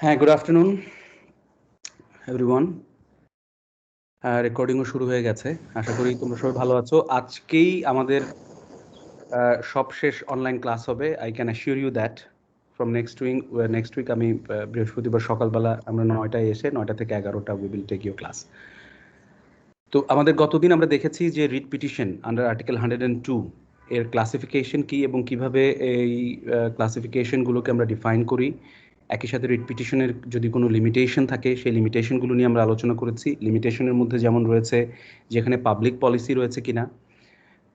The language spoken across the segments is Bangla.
হ্যাঁ, গুড আফটারনুন এভরিওয়ান। রেকর্ডিংও শুরু হয়ে গেছে। আশা করি তোমরা সবাই ভালো আছো। আজকেই আমাদের সবশেষ অনলাইন ক্লাস হবে। I can assure you that from next week আমি বৃহস্পতিবার সকালবেলা আমরা 9টায় এসে 9টা থেকে 11টা we will take your class. তো আমাদের গতদিন আমরা দেখেছি যে রিট পিটিশন আন্ডার আর্টিকেল 102 এর ক্লাসিফিকেশন কি এবং কিভাবে এই ক্লাসিফিকেশনগুলোকে আমরা ডিফাইন করি। একই সাথে রিট পিটিশনের যদি কোনো লিমিটেশন থাকে সেই লিমিটেশনগুলো নিয়ে আমরা আলোচনা করেছি। লিমিটেশনের মধ্যে যেমন রয়েছে যেখানে পাবলিক পলিসি রয়েছে কিনা,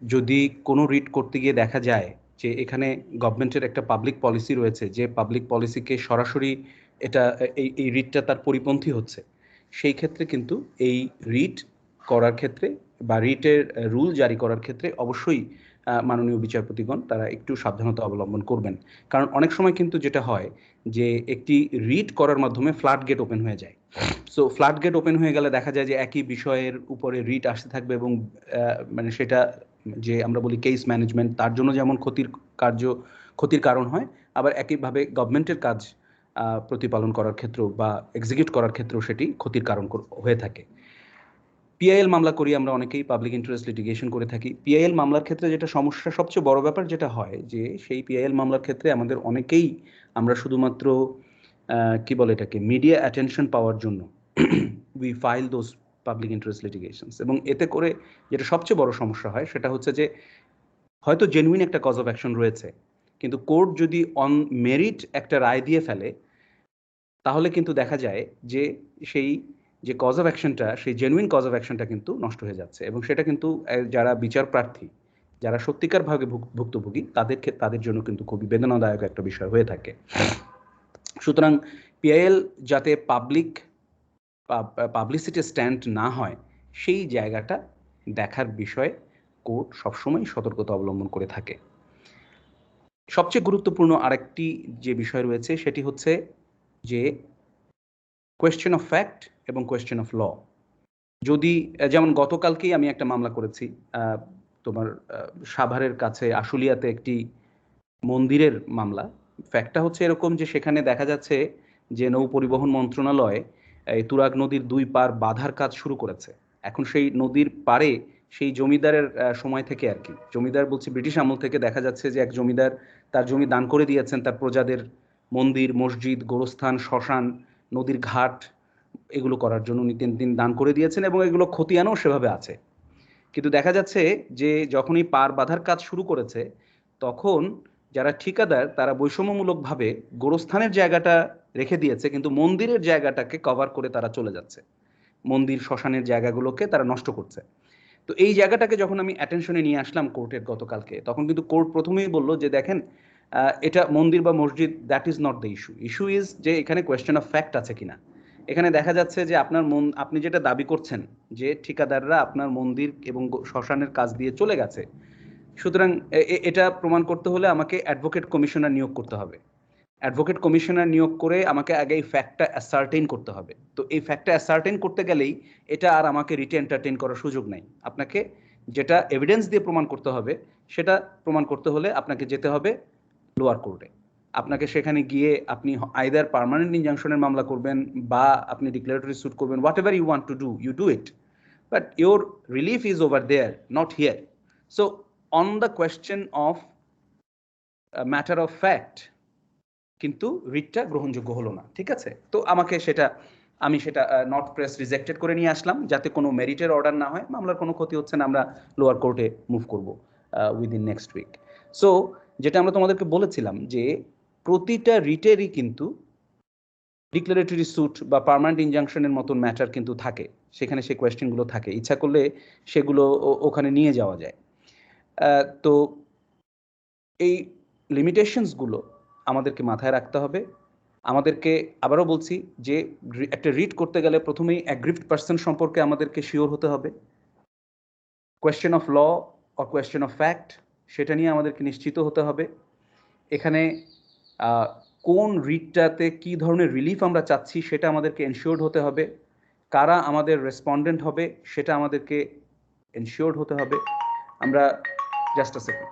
যদি কোনো রিট করতে গিয়ে দেখা যায় যে এখানে গভর্নমেন্টের একটা পাবলিক পলিসি রয়েছে, যে পাবলিক পলিসিকে সরাসরি এটা এই রিটটা তার পরিপন্থী হচ্ছে, সেই ক্ষেত্রে কিন্তু এই রিট করার ক্ষেত্রে বা রিটের রুল জারি করার ক্ষেত্রে অবশ্যই মাননীয় বিচারপতিগণ তারা একটু সাবধানতা অবলম্বন করবেন। কারণ অনেক সময় কিন্তু যেটা হয় যে একটি রিট করার মাধ্যমে ফ্লাড গেট ওপেন হয়ে যায়। সো ফ্লাড গেট ওপেন হয়ে গেলে দেখা যায় যে একই বিষয়ের উপরে রিট আসতে থাকবে এবং মানে সেটা যে আমরা বলি কেস ম্যানেজমেন্ট, তার জন্য যেমন ক্ষতির কারণ হয়, আবার একইভাবে গভর্নমেন্টের কাজ প্রতিপালন করার ক্ষেত্রেও বা এক্সিকিউট করার ক্ষেত্রেও সেটি ক্ষতির কারণ হয়ে থাকে। পিআইএল মামলা করি আমরা অনেকেই, পাবলিক ইন্টারেস্ট লিটিগেশন করে থাকি। পিআইএল মামলার ক্ষেত্রে যেটা সমস্যা, সবচেয়ে বড় ব্যাপার যেটা হয় যে সেই পিআইএল মামলার ক্ষেত্রে আমাদের অনেকেই আমরা শুধুমাত্র কি বলে এটাকে মিডিয়া অ্যাটেনশন পাওয়ার জন্য we file those public interest litigations, এবং এতে করে যেটা সবচেয়ে বড় সমস্যা হয় সেটা হচ্ছে যে হয়তো জেনুইন একটা কজ অফ অ্যাকশন রয়েছে, কিন্তু কোর্ট যদি অন মেরিট একটা রায় দিয়ে ফেলে তাহলে কিন্তু দেখা যায় যে সেই যে কজ অফ অ্যাকশনটা, সেই জেনুইন কজ অফ অ্যাকশনটা কিন্তু নষ্ট হয়ে যাচ্ছে, এবং সেটা কিন্তু যারা বিচার প্রার্থী, যারা সত্যিকারভাবে ভুক্তভোগী, তাদের জন্য কিন্তু খুবই বেদনাদায়ক একটা বিষয় হয়ে থাকে। সুতরাং পিআইএল যাতে পাবলিসিটি স্ট্যান্ড না হয়, সেই জায়গাটা দেখার বিষয়ে কোর্ট সবসময় সতর্কতা অবলম্বন করে থাকে। সবচেয়ে গুরুত্বপূর্ণ আরেকটি যে বিষয় রয়েছে সেটি হচ্ছে যে কোয়েশ্চেন অফ ফ্যাক্ট এবং কোয়েশ্চেন অফ ল। যদি যেমন গতকালকেই আমি একটা মামলা করেছি, তোমার সাভারের কাছে আশুলিয়াতে একটি মন্দিরের মামলা। ফ্যাক্টটা হচ্ছে এরকম যে সেখানে দেখা যাচ্ছে যে নৌ পরিবহন মন্ত্রণালয় এই তুরাগ নদীর দুই পার বাঁধার কাজ শুরু করেছে। এখন সেই নদীর পারে সেই জমিদারের সময় থেকে আর কি, জমিদার বলছি ব্রিটিশ আমল থেকে, দেখা যাচ্ছে যে এক জমিদার তার জমি দান করে দিয়েছেন তার প্রজাদের মন্দির, মসজিদ, গোরস্থান, শ্মশান, নদীর ঘাট এগুলো করার জন্য উনি 3 দিন দান করে দিয়েছেন এবং এগুলো খতিয়ানও সেভাবে আছে। কিন্তু দেখা যাচ্ছে যে যখনই পার বাঁধার কাজ শুরু করেছে, তখন যারা ঠিকাদার তারা বৈষম্যমূলকভাবে গোরস্থানের জায়গাটা রেখে দিয়েছে, কিন্তু মন্দিরের জায়গাটাকে কভার করে তারা চলে যাচ্ছে, মন্দির শ্মশানের জায়গাগুলোকে তারা নষ্ট করছে। তো এই জায়গাটাকে যখন আমি অ্যাটেনশনে নিয়ে আসলাম কোর্টের গতকালকে, তখন কিন্তু কোর্ট প্রথমেই বলল যে দেখেন, এটা মন্দির বা মসজিদ, that is not the issue. Issue is যে এখানে কোয়েশ্চেন অফ ফ্যাক্ট আছে কিনা। এখানে দেখা যাচ্ছে যে আপনি যেটা দাবি করছেন যে ঠিকাদাররা আপনার মন্দির এবং শ্মশানের কাজ দিয়ে চলে গেছে, সুতরাং এটা প্রমাণ করতে হলে আমাকে অ্যাডভোকেট কমিশনার নিয়োগ করতে হবে। অ্যাডভোকেট কমিশনার নিয়োগ করে আমাকে আগে এই ফ্যাক্টটা অ্যাসার্টেইন করতে হবে। তো এই ফ্যাক্টটা অ্যাসার্টেইন করতে গেলেই এটা আর আমাকে রিটে এন্টারটেইন করার সুযোগ নাই। আপনাকে যেটা এভিডেন্স দিয়ে প্রমাণ করতে হবে, সেটা প্রমাণ করতে হলে আপনাকে যেতে হবে লোয়ার কোর্টে। আপনাকে সেখানে গিয়ে আপনি আইদার পার্মানেন্ট ইনজাংশনের মামলা করবেন বা আপনি ডিক্লারেটরি স্যুট করবেন, whatever you want to do, you do it, but your relief is over there, not here. So on the question of matter of fact কিন্তু রিটটা গ্রহণযোগ্য হলো না, ঠিক আছে। তো আমি সেটা নট প্রেস রিজেক্টেড করে নিয়ে আসলাম, যাতে কোনো মেরিটের অর্ডার না হয়, মামলার কোনো ক্ষতি হচ্ছে না, আমরা লোয়ার কোর্টে মুভ করব উইদিন নেক্সট উইক। সো যেটা আমরা তোমাদেরকে বলেছিলাম যে প্রতিটা রিটেরই কিন্তু ডিক্লারেটরি স্যুট বা পার্মানেন্ট ইনজাংশনের মতন ম্যাটার কিন্তু থাকে, সেখানে সেই কোয়েশ্চেনগুলো থাকে, ইচ্ছা করলে সেগুলো ওখানে নিয়ে যাওয়া যায়। তো এই লিমিটেশনসগুলো আমাদেরকে মাথায় রাখতে হবে। আমাদেরকে আবারও বলছি যে একটা রিড করতে গেলে প্রথমেই অ্যাগ্রিভড পার্সন সম্পর্কে আমাদেরকে শিওর হতে হবে। Question of law or question of fact, সেটা নিয়ে আমাদেরকে নিশ্চিত হতে হবে। এখানে কোন রিডটাতে কী ধরনের রিলিফ আমরা চাচ্ছি সেটা আমাদেরকে এনশিওর্ড হতে হবে। কারা আমাদের রেসপন্ডেন্ট হবে সেটা আমাদেরকে এনশিওর্ড হতে হবে। আমরা জাস্ট আ সেকেন্ড।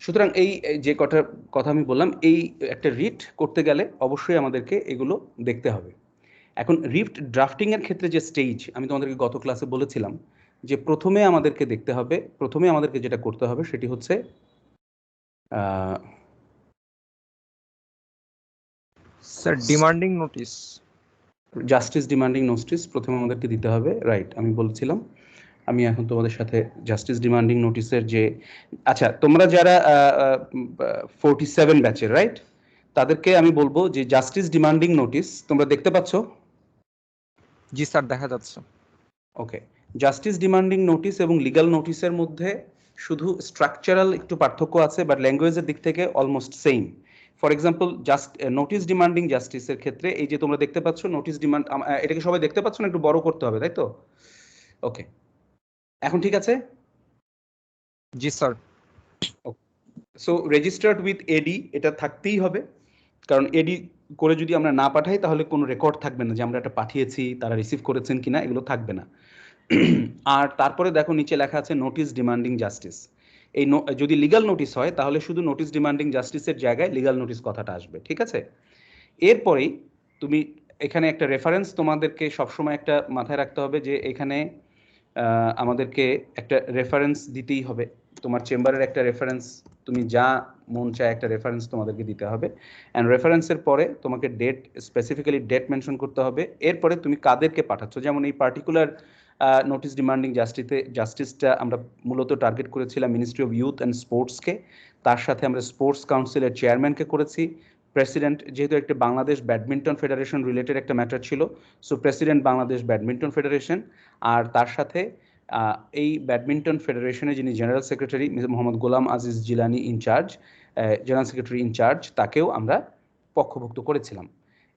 সুতরাং এই যে কথা আমি বললাম, এই একটা রিট করতে গেলে অবশ্যই আমাদেরকে এগুলো দেখতে হবে। এখন রিট ড্রাফটিং এর ক্ষেত্রে যে স্টেজ আমি তোমাদেরকে গত ক্লাসে বলেছিলাম যে প্রথমে আমাদেরকে দেখতে হবে, প্রথমে আমাদেরকে যেটা করতে হবে সেটি হচ্ছে sir demanding notice, justice demanding notice প্রথমে আমাদেরকে দিতে হবে, রাইট। আমি বলছিলাম, আমি এখন তোমাদের সাথে জাস্টিস ডিমান্ডিং নোটিসের যে, আচ্ছা তোমরা যারা 47 ব্যাচের, রাইট, তাদেরকে আমি বলবো যে জাস্টিস ডিমান্ডিং নোটিস তোমরা দেখতে পাচ্ছ? জি স্যার দেখা যাচ্ছে। ওকে, জাস্টিস ডিমান্ডিং নোটিস এবং লিগ্যাল নোটিসের মধ্যে শুধু স্ট্রাকচারাল একটু পার্থক্য আছে, বাট ল্যাঙ্গুয়েজের দিক থেকে almost same. For example, notice demanding জাস্টিসের ক্ষেত্রে এই যে তোমরা দেখতে পাচ্ছ নোটিস ডিমান্ড, এটাকে সবাই দেখতে পাচ্ছ না? একটু বড় করতে হবে, তাই তো? ওকে, এখন ঠিক আছে? জি স্যার। সো রেজিস্টার্ড উইথ এডি এটা থাকতেই হবে, কারণ এডি করে যদি আমরা না পাঠাই তাহলে কোনো রেকর্ড থাকবে না যে আমরা এটা পাঠিয়েছি, তারা রিসিভ করেছেন কিনা, এগুলো থাকবে না। আর তারপরে দেখো নিচে লেখা আছে নোটিস ডিমান্ডিং জাস্টিস। এই যদি লিগ্যাল নোটিস হয় তাহলে শুধু নোটিস ডিমান্ডিং জাস্টিসের জায়গায় লিগ্যাল নোটিস কথাটা আসবে, ঠিক আছে? এরপরেই তুমি এখানে একটা রেফারেন্স তোমাদেরকে সবসময় একটা মাথায় রাখতে হবে যে এখানে আমাদেরকে একটা রেফারেন্স দিতেই হবে। তোমার চেম্বারের একটা রেফারেন্স, তুমি যা মন চায় একটা রেফারেন্স তোমাদেরকে দিতে হবে। অ্যান্ড রেফারেন্সের পরে তোমাকে ডেট, স্পেসিফিক্যালি ডেট মেনশন করতে হবে। এরপরে তুমি কাদেরকে পাঠাচ্ছ, যেমন এই পার্টিকুলার নোটিস ডিমান্ডিং জাস্টিসটা আমরা মূলত টার্গেট করেছিলাম মিনিস্ট্রি অফ ইউথ অ্যান্ড স্পোর্টসকে, তার সাথে আমরা স্পোর্টস কাউন্সিলের চেয়ারম্যানকে করেছি, প্রেসিডেন্ট, যেহেতু একটা বাংলাদেশ ব্যাডমিন্টন ফেডারেশন রিলেটেড একটা ম্যাটার ছিল, so president Bangladesh badminton federation, আর তার সাথে এই ব্যাডমিন্টন ফেডারেশনে যিনি general secretary Mohammad Golam Aziz Jilani in charge, general secretary in charge, তাকেও আমরা পক্ষভুক্ত করেছিলাম।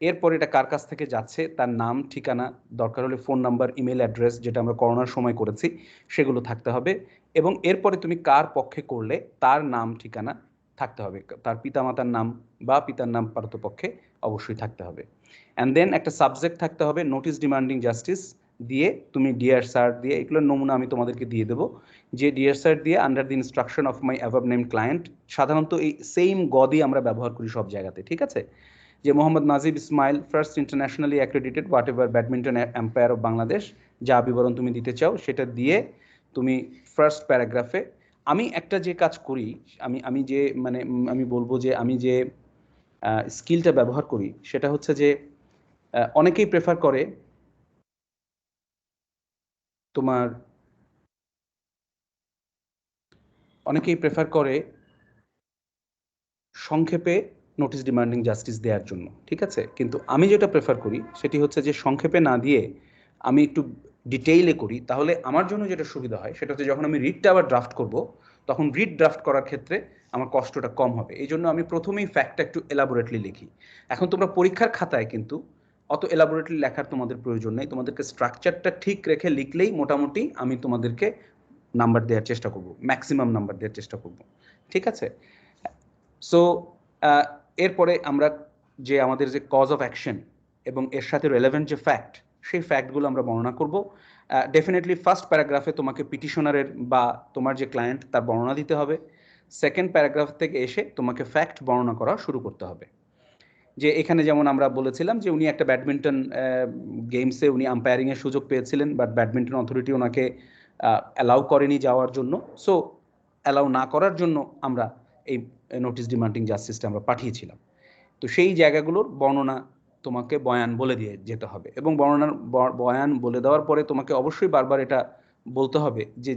এরপর এটা কার কাছ থেকে যাচ্ছে তার নাম, ঠিকানা, দরকার হলে ফোন নাম্বার, ইমেল অ্যাড্রেস, যেটা আমরা করোনার সময় করেছি সেগুলো থাকতে হবে। এবং এরপরে তুমি কার পক্ষে করলে তার নাম ঠিকানা থাকতে হবে, তার পিতামাতার নাম বা পিতার নাম পারতপক্ষে অবশ্যই থাকতে হবে। অ্যান্ড দেন একটা সাবজেক্ট থাকতে হবে নোটিস ডিমান্ডিং জাস্টিস দিয়ে, তুমি ডিয়ার স্যার দিয়ে, এগুলোর নমুনা আমি তোমাদেরকে দিয়ে দেবো, যে ডিয়ার স্যার দিয়ে under the instruction of my অ্যাভাব name client. সাধারণত এই সেম গদি আমরা ব্যবহার করি সব জায়গাতে, ঠিক আছে? যে Mohammad Najib Ismail, first internationally accredited what ever badminton empire of Bangladesh, যা বিবরণ তুমি দিতে চাও সেটা দিয়ে তুমি ফার্স্ট প্যারাগ্রাফে, আমি একটা যে কাজ করি, আমি যে মানে আমি বলবো যে আমি যে স্কিলটা ব্যবহার করি সেটা হচ্ছে যে অনেকেই প্রেফার করে তোমার, অনেকেই প্রেফার করে সংক্ষেপে নোটিস ডিমান্ডিং জাস্টিস দেওয়ার জন্য, ঠিক আছে? কিন্তু আমি যেটা প্রেফার করি সেটি হচ্ছে যে সংক্ষেপে না দিয়ে আমি একটু ডিটেইলে করি, তাহলে আমার জন্য যেটা সুবিধা হয় সেটা হচ্ছে যখন আমি রিডটা আবার ড্রাফট করব তখন রিড ড্রাফট করার ক্ষেত্রে আমার কষ্টটা কম হবে। এই জন্য আমি প্রথমেই ফ্যাক্টটা একটু এলাবোরেটলি লিখি। এখন তোমরা পরীক্ষার খাতায় কিন্তু অত এলাবোরেটলি লেখার তোমাদের প্রয়োজন নেই, তোমাদেরকে স্ট্রাকচারটা ঠিক রেখে লিখলেই মোটামুটি আমি তোমাদেরকে নাম্বার দেওয়ার চেষ্টা করব, ম্যাক্সিমাম নাম্বার দেওয়ার চেষ্টা করব, ঠিক আছে? সো এরপরে আমরা যে আমাদের যে কজ অফ অ্যাকশন এবং এর সাথে রেলেভেন্ট যে ফ্যাক্ট, সেই ফ্যাক্টগুলো আমরা বর্ণনা করব। ডেফিনেটলি ফার্স্ট প্যারাগ্রাফে তোমাকে পিটিশনারের বা তোমার যে ক্লায়েন্ট তার বর্ণনা দিতে হবে। সেকেন্ড প্যারাগ্রাফ থেকে এসে তোমাকে ফ্যাক্ট বর্ণনা করা শুরু করতে হবে। যে এখানে যেমন আমরা বলেছিলাম যে উনি একটা ব্যাডমিন্টন গেমসে উনি আম্পায়ারিংয়ের সুযোগ পেয়েছিলেন, বাট ব্যাডমিন্টন অথরিটি ওনাকে অ্যালাউ করেনি যাওয়ার জন্য, সো অ্যালাউ না করার জন্য আমরা এই নোটিস ডিমান্ডিং জাস্টিসটা আমরা পাঠিয়েছিলাম। তো সেই জায়গাগুলোর বর্ণনা তোমাকে বয়ান বলে দিয়ে যেতে হবে, এবং বর্ণনার বয়ান বলে দেওয়ার পরে তোমাকে অবশ্যই বারবার এটা বলতে হবে যে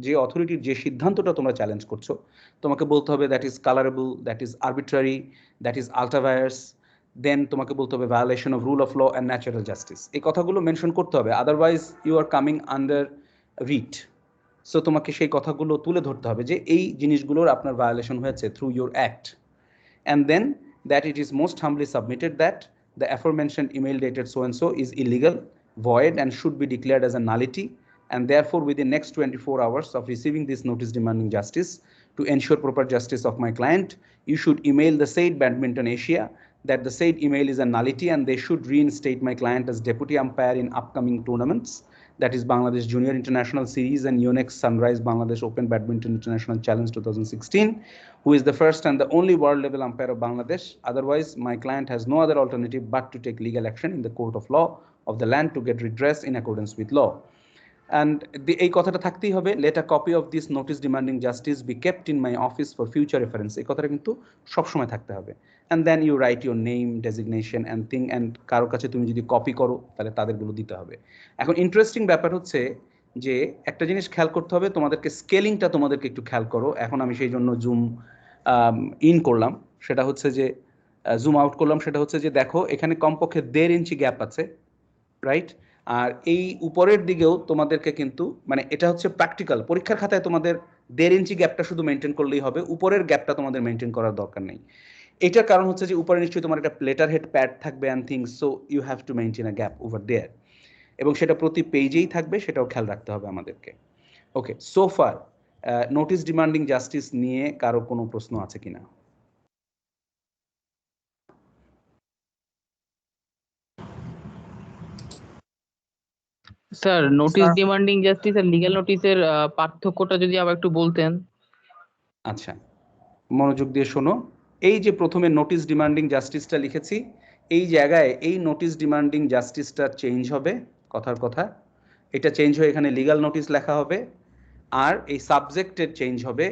যে অথরিটির যে সিদ্ধান্তটা তোমরা চ্যালেঞ্জ করছো, তোমাকে বলতে হবে that is colourable, that is arbitrary, that is ultra vires, then তোমাকে বলতে হবে violation of rule of law and natural justice. এই কথাগুলো মেনশন করতে হবে, otherwise you are coming under writ. So তোমাকে সেই কথাগুলো তুলে ধরতে হবে যে এই জিনিসগুলোর আপনার ভায়োলেশন হয়েছে through your act, and then that it is most humbly submitted that the aforementioned email dated so and so is illegal, void, and should be declared as a nullity, and therefore within next 24 hours of receiving this notice demanding justice, to ensure proper justice of my client, you should email the said Badminton Asia that the said email is a nullity and they should reinstate my client as deputy umpire in upcoming tournaments. that is Bangladesh Junior International Series and Yonex Sunrise Bangladesh Open Badminton International Challenge 2016, who is the first and the only world level umpire of Bangladesh. Otherwise, my client has no other alternative but to take legal action in the court of law of the land to get redress in accordance with law. And এই কথাটা থাকতেই হবে, let a copy of this notice demanding justice be kept in my office for future reference. এই কথাটা কিন্তু সবসময় থাকতে হবে। And then you write your name, designation and thing, and কারো কাছে তুমি যদি কপি করো তাহলে তাদেরগুলো দিতে হবে। এখন ইন্টারেস্টিং ব্যাপার হচ্ছে যে একটা জিনিস খেয়াল করতে হবে, তোমাদেরকে স্কেলিংটা তোমাদেরকে একটু খেয়াল করো। এখন আমি সেই জন্য জুম ইন করলাম, সেটা হচ্ছে যে জুম আউট করলাম, সেটা হচ্ছে যে দেখো এখানে কমপক্ষে 1.5 ইঞ্চি গ্যাপ আছে, রাইট? আর এই উপরের দিকেও তোমাদেরকে কিন্তু মানে এটা হচ্ছে প্র্যাকটিক্যাল, পরীক্ষার খাতায় তোমাদের 1.5 ইঞ্চি গ্যাপটা শুধু মেনটেন করলেই হবে, উপরের গ্যাপটা তোমাদের মেনটেন করার দরকার নেই। এটার কারণ হচ্ছে যে উপরে নিশ্চয়ই তোমার একটা লেটার হেড প্যাড থাকবে and things, so you have to maintain a gap over there, এবং সেটা প্রতি পেজেই থাকবে, সেটাও খেয়াল রাখতে হবে আমাদেরকে। Okay, so far notice demanding justice নিয়ে কারো কোনো প্রশ্ন আছে কিনা? Sir, notice sir. Demanding justice আর লিগ্যাল নোটিসের পার্থক্যটা যদি আবার একটু বলতেন। আচ্ছা, মনোযোগ দিয়ে শোনো। এই যে প্রথমে নোটিস ডিমান্ডিং জাস্টিসটা লিখেছি, এই জায়গায় এই নোটিস ডিমান্ডিং জাস্টিসটা চেঞ্জ হবে, কথার কথা এটা চেঞ্জ হয়ে এখানে লিগ্যাল নোটিস লেখা হবে, আর এই সাবজেক্টের চেঞ্জ হবে,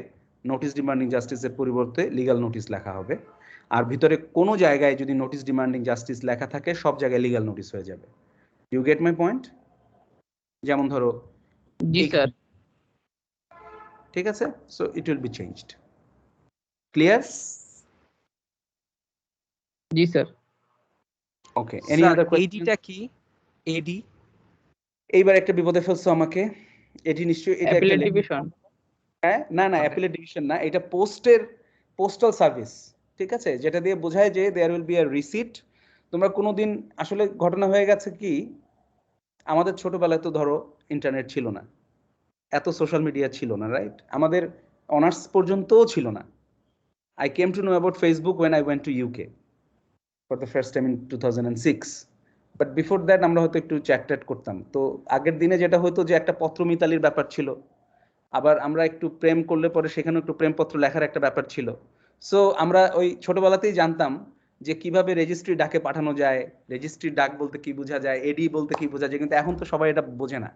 নোটিস ডিমান্ডিং জাস্টিসের পরিবর্তে লিগ্যাল নোটিস লেখা হবে। আর ভিতরে কোনো জায়গায় যদি নোটিস ডিমান্ডিং জাস্টিস লেখা থাকে সব জায়গায় লিগ্যাল নোটিস হয়ে যাবে। You get my point? যেমন ধরো, জি স্যার। ঠিক আছে, so it will be changed. Clear? জি sir. Okay, any other question? এডিটা কি? এডি এইবার একটা বিপদে ফেলছো আমাকে। এটি নিশ্চয়ই এটা একটা ডিভিশন। হ্যাঁ, না না, অ্যাপিলেট ডিভিশন না, এটা পোস্টাল সার্ভিস, ঠিক আছে, যেটা দিয়ে বোঝায় যে there will be a receipt. তোমরা কোনোদিন আসলে ঘটনা হয়ে গেছে কি, আমাদের ছোটবেলায় তো ধরো ইন্টারনেট ছিল না, এত সোশ্যাল মিডিয়া ছিল না, রাইট? আমাদের অনার্স পর্যন্তও ছিল না। I came to know about Facebook when I went to UK for the first time in 2006. But before that আমরা হয়তো একটু চ্যাট করতাম। তো আগের দিনে যেটা হতো যে একটা পত্র মিতালির ব্যাপার ছিল, আবার আমরা একটু প্রেম করলে পরে সেখানে একটু প্রেমপত্র লেখার একটা ব্যাপার ছিল। সো আমরা ওই ছোটবেলাতেই জানতাম যে কিভাবে রেজিস্ট্রি ডাকে পাঠানো যায়, রেজিস্ট্রি ডাক বলতে কি বোঝা যায়, এডি বলতে কি বোঝা যায়, কিন্তু এখন তো সবাই এটা বোঝে না,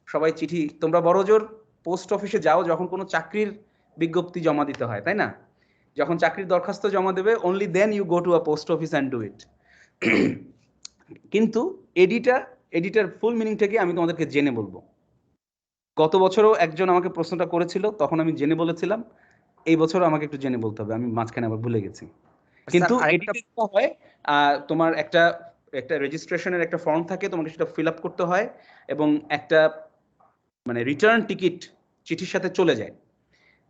সবাই চিঠি। তোমরা বড় জোর পোস্ট অফিসে যাও যখন কোনো চাকরির বিজ্ঞপ্তি জমা দিতে হয়, তাই না? যখন চাকরির দরখাস্ত জমা দেবে, only then you go to a post office and do it. কিন্তু এডিটার ফুল মিনিংটা কি আমি তোমাদেরকে জেনে বলবো। গত বছরও একজন আমাকে প্রশ্নটা করেছিল, তখন আমি জেনে বলেছিলাম, এই বছরও আমাকে একটু জেনে বলতে হবে, আমি মাঝখানে আবার ভুলে গেছি। কিন্তু এডিটটা হয় তোমার একটা রেজিস্ট্রেশনের একটা ফর্ম থাকে, তোমাকে সেটা ফিল আপ করতে হয়, এবং একটা মানে রিটার্ন টিকিট চিঠির সাথে চলে যায়।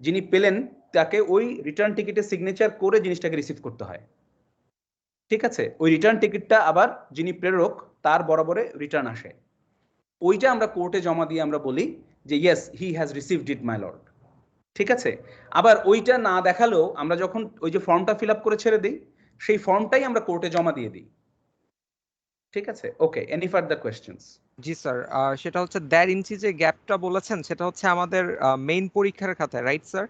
যিনি পেলেন তাকে ওই রিটার্ন টিকিটে সিগনেচার করে জিনিসটাকে রিসিভ করতে হয়, ঠিক আছে? ওই রিটার্ন টিকিটটা আবার যিনি প্রেরক তার বরাবরে রিটার্ন আসে, ওইটা আমরা কোর্টে জমা দিয়ে আমরা বলি যে yes he has received it my lord, ঠিক আছে? আবার ওইটা না দেখালেও আমরা যখন ওই যে ফর্মটা ফিল আপ করে ছেড়ে দিই, সেই ফর্মটাই আমরা কোর্টে জমা দিয়ে দিই, ঠিক আছে? ওকে, এনি ফার্দার কোয়েশ্চেনস? জি স্যার, সেটা হচ্ছে 1.5 ইঞ্চি যে গ্যাপটা বলেছেন সেটা হচ্ছে আমাদের মেইন পরীক্ষার খাতায়, রাইট স্যার?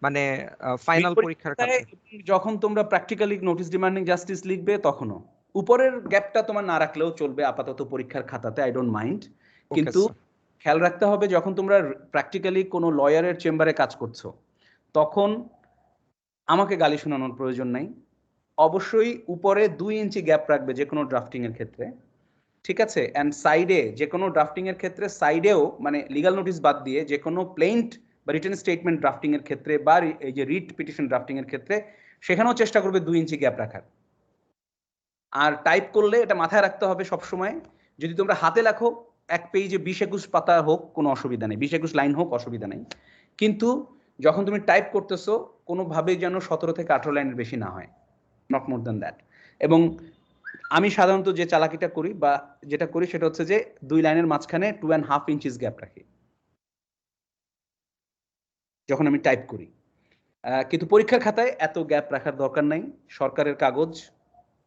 মানে ফাইনাল পরীক্ষার খাতায় যখন তোমরা প্র্যাকটিক্যালি নোটিস ডিমান্ডিং জাস্টিস লিখবে তখনও উপরের গ্যাপটা তোমার না রাখলেও চলবে আপাতত পরীক্ষার খাতাতে, আই ডোন্ট মাইন্ড। কিন্তু খেয়াল রাখতে হবে যখন তোমরা প্র্যাকটিক্যালি কোনো লয়ারের চেম্বারে কাজ করছো, তখন আমাকে গালি শোনানোর প্রয়োজন নাই, অবশ্যই উপরে 2 ইঞ্চি গ্যাপ রাখবে যে কোনো ড্রাফটিং এর ক্ষেত্রে, ঠিক আছে? অ্যান্ড সাইডে যে কোনো ড্রাফটিং এর ক্ষেত্রে সাইডেও মানে লিগ্যাল নোটিস বাদ দিয়ে যে কোনো প্লেইন্ট বা রিটেন স্টেটমেন্ট ড্রাফটিং এর ক্ষেত্রে বা এই যে রিট পিটিশন ড্রাফটিং এর ক্ষেত্রে সেখানেও চেষ্টা করবে 2 ইঞ্চি গ্যাপ রাখার। আর টাইপ করলে এটা মাথায় রাখতে হবে সব সময়, যদি তোমরা হাতে লেখো এক পেজে 20-21 পাতা হোক কোনো অসুবিধা নেই, 20-21 লাইন হোক অসুবিধা নেই, কিন্তু যখন তুমি টাইপ করতেছো কোনোভাবেই যেন 17 থেকে 18 লাইনের বেশি না হয়, নট মোর দ্যান দ্যাট। এবং আমি সাধারণত যে চালাকিটা করি বা যেটা করি সেটা হচ্ছে যে 2 লাইনের মাঝখানে 2.5 ইঞ্চিস গ্যাপ রাখি যখন আমি টাইপ করি। কিন্তু পরীক্ষার খাতায় এত গ্যাপ রাখার দরকার নাই, সরকারের কাগজ,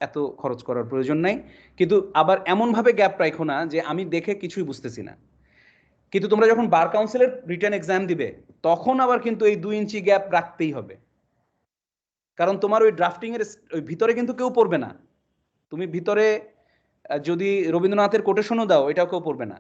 এত খরচ করার প্রয়োজন নাই। কিন্তু আবার এমনভাবে গ্যাপ রাখো না যে আমি দেখে কিছুই বুঝতেছি না। কিন্তু তোমরা যখন বার কাউন্সিলের রিটেন এক্সাম দিবে তখন আবার কিন্তু এই 2 ইঞ্চি গ্যাপ রাখতেই হবে, কারণ তোমার ওই ড্রাফটিং এর ওই ভিতরে কিন্তু কেউ পড়বে না। তুমি ভিতরে যদি রবীন্দ্রনাথের কোটেশনও দাও এটাও কেউ পড়বে না,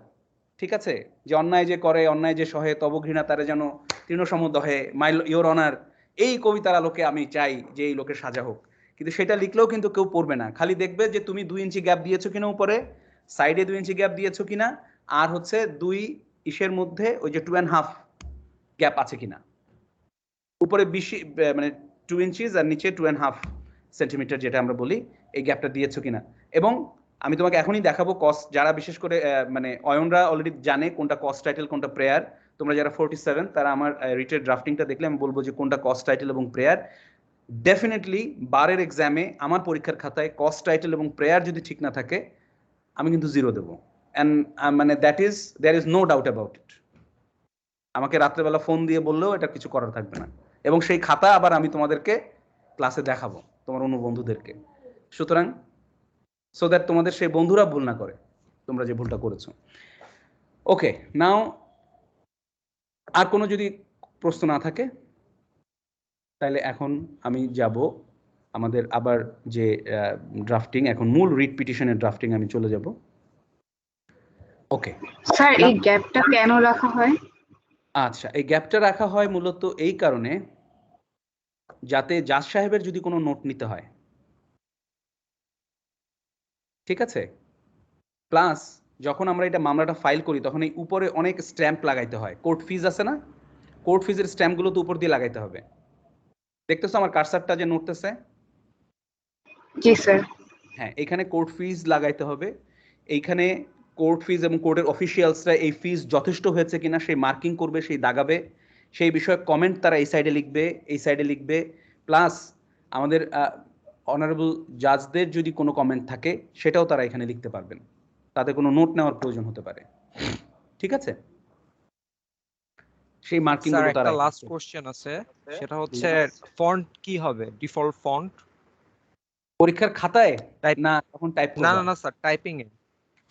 ঠিক আছে? যে অন্যায় যে করে অন্যায় যে সহে তব ঘৃণা তারে যেন তৃণসমদহে, মাই ইওর অনার, এই কবিতার আলোকে আমি চাই যে এই লোকের সাজা হোক, কিন্তু সেটা লিখলেও কিন্তু কেউ পড়বে না। খালি দেখবে যে তুমি 2 ইঞ্চি গ্যাপ দিয়েছো কিনা উপরে, সাইডে 2 ইঞ্চি গ্যাপ দিয়েছো কিনা, আর হচ্ছে 2 ইসের মধ্যে ওই যে 2.5 গ্যাপ আছে কিনা, উপরে 20 মানে 2 ইঞ্চিস আর নিচে 2.5 সেন্টিমিটার যেটা আমরা বলি, এই গ্যাপটা দিয়েছো কিনা। এবং আমি তোমাকে এখনই দেখাবো কস্ট, যারা বিশেষ করে মানে অয়নরা অলরেডি জানে কোনটা কস্ট টাইটেল কোনটা প্রেয়ার। তোমরা যারা 47 তারা আমার রিটের ড্রাফটিংটা দেখলে আমি বলবো যে কোনটা কস্ট টাইটেল এবং প্রেয়ার। ডেফিনেটলি বারের এক্সামে আমার পরীক্ষার খাতায় কস্ট টাইটেল এবং প্রেয়ার যদি ঠিক না থাকে আমি কিন্তু 0 দেবো। অ্যান্ড মানে there is no doubt about it. আমাকে রাত্রেবেলা ফোন দিয়ে বললেও এটা কিছু করার থাকবে না, এবং সেই খাতা আবার আমি তোমাদেরকে ক্লাসে দেখাবো, তোমার অন্য বন্ধুদেরকে। সুতরাং সো দ্যাট তোমাদের সেই বন্ধুরা ভুল না করে তোমরা যে ভুলটা করেছো। ওকে, নাও আর কোনো যদি প্রশ্ন না থাকে তাহলে এখন আমি যাব আমাদের আবার যে ড্রাফটিং, এখন মূল রিট পিটিশনের ড্রাফটিং আমি চলে যাব। ওকে স্যার, এই গ্যাপটা কেন রাখা হয়? আচ্ছা, এই গ্যাপটা রাখা হয় মূলত এই কারণে যাতে জাজ সাহেবের যদি কোনো নোট নিতে হয়, ঠিক আছে, প্লাস যখন আমরা এটা মামলাটা ফাইল করি তখন এই উপরে অনেক স্ট্যাম্প লাগাইতে হয়, কোর্ট ফিজ আছে না, কোর্ট ফিজের স্ট্যাম্পগুলো তো উপর দিয়ে লাগাইতে হবে। দেখতেছো আমার কারসারটা যে নড়তেছে? জি স্যার। হ্যাঁ, এখানে কোর্ট ফিজ লাগাইতে হবে। এইখানে কোর্ট ফিজ এবং কোর্টের অফিসিয়ালসরা এই ফিজ যথেষ্ট হয়েছে কিনা সেই মার্কিং করবে, সেই দাগাবে, সেই বিষয়ে কমেন্ট তারা এই সাইডে লিখবে, এই সাইডে লিখবে। প্লাস আমাদের অনারেবল জাজদের যদি কোনো কমেন্ট থাকে সেটাও তারা এখানে লিখতে পারবেন, তাদের কোনো নোট নেওয়ার প্রয়োজন হতে পারে, ঠিক আছে? সেই মার্কিং স্যার গুলো একটা তারা লাস্ট কোশ্চেন আছে, সেটা হচ্ছে ফন্ট কি হবে, ডিফল্ট ফন্ট পরীক্ষার খাতায় টাইপ? না তখন টাইপ না করবে? না না স্যার, টাইপিং এ,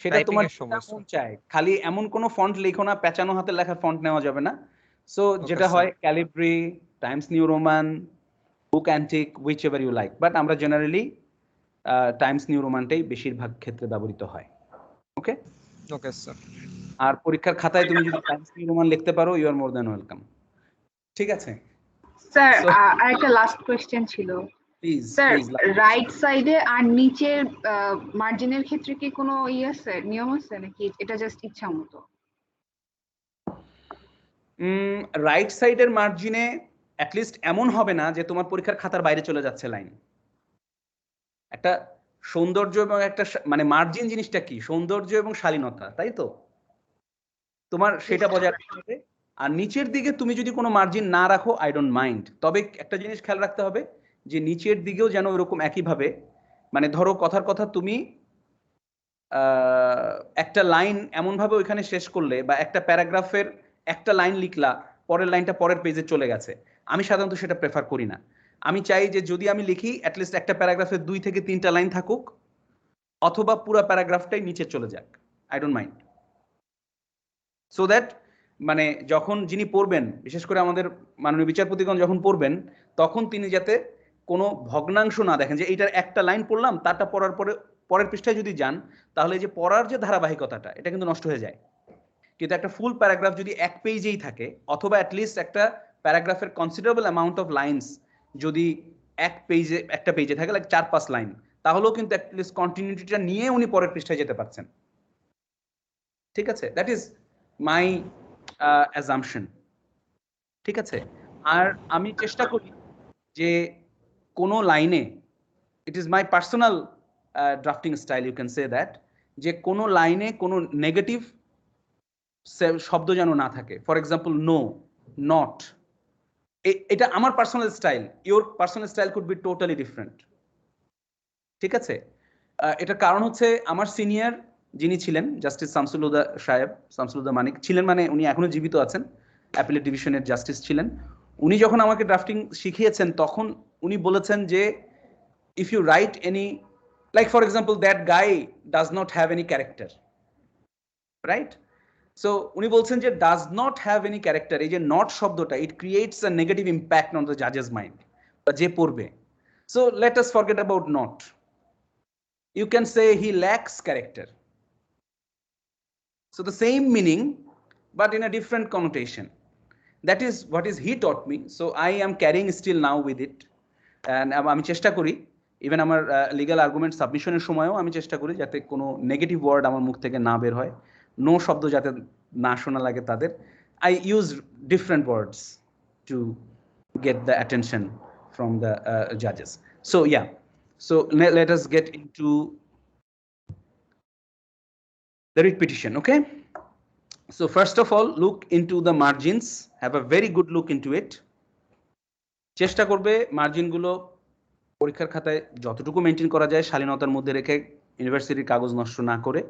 সেটা টাইপিং তোমার এর সময় মন চায়, খালি এমন কোনো ফন্ট লেখো না, পেঁচানো হাতের লেখা ফন্ট নেওয়া যাবে না। সো যেটা হয় Calibri, Times New Roman, Book Antiqua, whichever you like, but আমরা জেনারেলি টাইমস নিউ রোমানটাই বেশিরভাগ ক্ষেত্রে ব্যবহৃত হয়। ওকে ওকে স্যার। আর পরীক্ষার খাতায় তুমি যদি টাইমস নিউ রোমান লিখতে পারো you are more than welcome, ঠিক আছে? স্যার, So- আরেকটা লাস্ট কোশ্চেন ছিল। Please sir, please. রাইট সাইডে আর নিচের মার্জিনের ক্ষেত্রে কি কোনো আছে, নিয়ম আছে নাকি এটা জাস্ট ইচ্ছা মতো? রাইট সাইডের মার্জিনে অ্যাটলিস্ট এমন হবে না যে তোমার পরীক্ষার খাতার বাইরে চলে যাচ্ছে লাইন। একটা সৌন্দর্য এবং একটা মানে মার্জিন জিনিসটা কি, সৌন্দর্য এবং শালীনতা, তাই তো? তোমার সেটা বজায় রাখতে হবে। আর নিচের দিকে তুমি যদি কোনো মার্জিন না রাখো আই ডোন্ট মাইন্ড, তবে একটা জিনিস খেয়াল রাখতে হবে যে নিচের দিকেও যেন এরকম একইভাবে, মানে ধরো কথার কথা তুমি একটা লাইন এমনভাবে ওইখানে শেষ করলে বা একটা প্যারাগ্রাফের একটা লাইন লিখলা, পরের লাইনটা পরের পেজে চলে গেছে, আমি সাধারণত সেটা প্রেফার করি না। আমি চাই যে যদি আমি লিখি অ্যাটলিস্ট একটা প্যারাগ্রাফের 2 থেকে 3টা লাইন থাকুক, অথবা পুরো প্যারাগ্রাফটাই নিচে চলে যাক, I don't mind. So that মানে যখন যিনি পড়বেন, বিশেষ করে আমাদের মাননীয় বিচারপতিগণ যখন পড়বেন, তখন তিনি যাতে কোনো ভগ্নাংশ না দেখেন, যে এইটার একটা লাইন পড়লাম তারটা পড়ার পরে পরের পৃষ্ঠায় যদি যান তাহলে যে পড়ার যে ধারাবাহিকতাটা এটা কিন্তু নষ্ট হয়ে যায়। কিন্তু একটা ফুল প্যারাগ্রাফ যদি এক পেজেই থাকে, অথবা অ্যাটলিস্ট একটা প্যারাগ্রাফের কনসিডারেবল অ্যামাউন্ট অফ লাইন্স যদি একটা পেজে থাকে, লাইক 4-5 লাইন, তাহলেও কিন্তু অ্যাটলিস্ট কন্টিনিউটিটা নিয়ে উনি পরের পৃষ্ঠায় যেতে পারছেন, ঠিক আছে? দ্যাট ইজ মাই অ্যাজাম্পশন, ঠিক আছে? আর আমি চেষ্টা করি যে কোনো লাইনে, it is my personal drafting style, you can say that, যে কোনো লাইনে কোনো নেগেটিভ শব্দ যেন না থাকে। ফর এক্সাম্পল নো, নট, এটা আমার personal style, your personal style could be totally different, ঠিক আছে? এটার কারণ হচ্ছে আমার সিনিয়র যিনি ছিলেন জাস্টিস শামসুল হুদা সাহেব, শামসুল হুদা মানিক ছিলেন, মানে উনি এখনো জীবিত আছেন, অ্যাপিলেট ডিভিশনের জাস্টিস ছিলেন। উনি যখন আমাকে ড্রাফটিং শিখিয়েছেন তখন উনি বলেছেন যে if you write any, like for example that guy does not have any character, right? So উনি বলছেন যে does not have any character, এই যে নট শব্দটা it creates a negative impact on the জাজেস মাইন্ড, বা যে পড়বে। So let us forget about not, you can say he lacks character. So the same meaning but in a different connotation. That is what is he taught me, so I am carrying still now with it. And আমি চেষ্টা করি ইভেন আমার লিগ্যাল আর্গুমেন্ট সাবমিশনের সময়ও আমি চেষ্টা করি যাতে কোনো নেগেটিভ ওয়ার্ড আমার মুখ থেকে না বের হয়, নো শব্দ যাতে না শোনা লাগে তাদের। I use different words to get the attention from the judges. So yeah, so let us get into the writ petition. Okay, so first of all look into the margins, have a very good look into it. চেষ্টা করবে মার্জিনগুলো পরীক্ষার খাতায় যতটুকু মেনটেন করা যায় শালীনতার মধ্যে রেখে, ইউনিভার্সিটির কাগজ নষ্ট না করে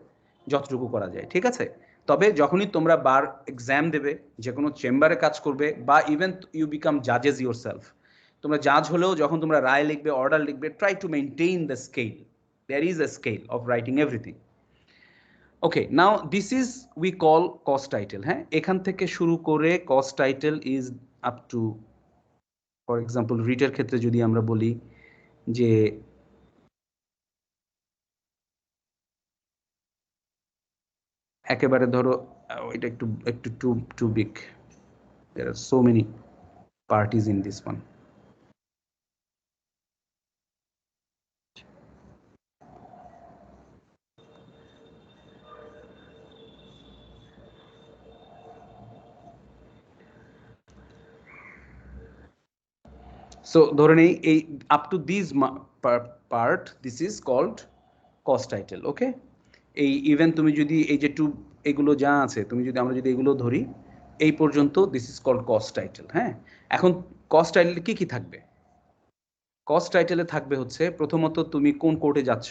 যতটুকু করা যায়, ঠিক আছে। তবে যখনই তোমরা বার এক্সাম দেবে, যে কোনো চেম্বারে কাজ করবে, বা ইভেন ইউ বিকাম জাজেস ইউর সেলফ, তোমরা জাজ হলেও যখন তোমরা রায় লিখবে, অর্ডার লিখবে, try to maintain the scale, there is a scale of writing everything. Okay, now this is we call cost title. হ্যাঁ, এখান থেকে শুরু করে cost title is up to, for example রিটের ক্ষেত্রে যদি আমরা বলি যে একেবারে ধরো এটা একটু একটু too big, there are so many parties in this one. So ধরে নেই এই up to this part this is called cost title. Okay, এই ইভেন তুমি যদি এই যে টু এগুলো যা আছে, তুমি যদি আমরা যদি এগুলো ধরি এই পর্যন্ত, this is called cost title. হ্যাঁ, এখন কস্ট টাইটেল কি কি থাকবে? কস্ট টাইটেলে থাকবে হচ্ছে প্রথমত তুমি কোন কোর্টে যাচ্ছ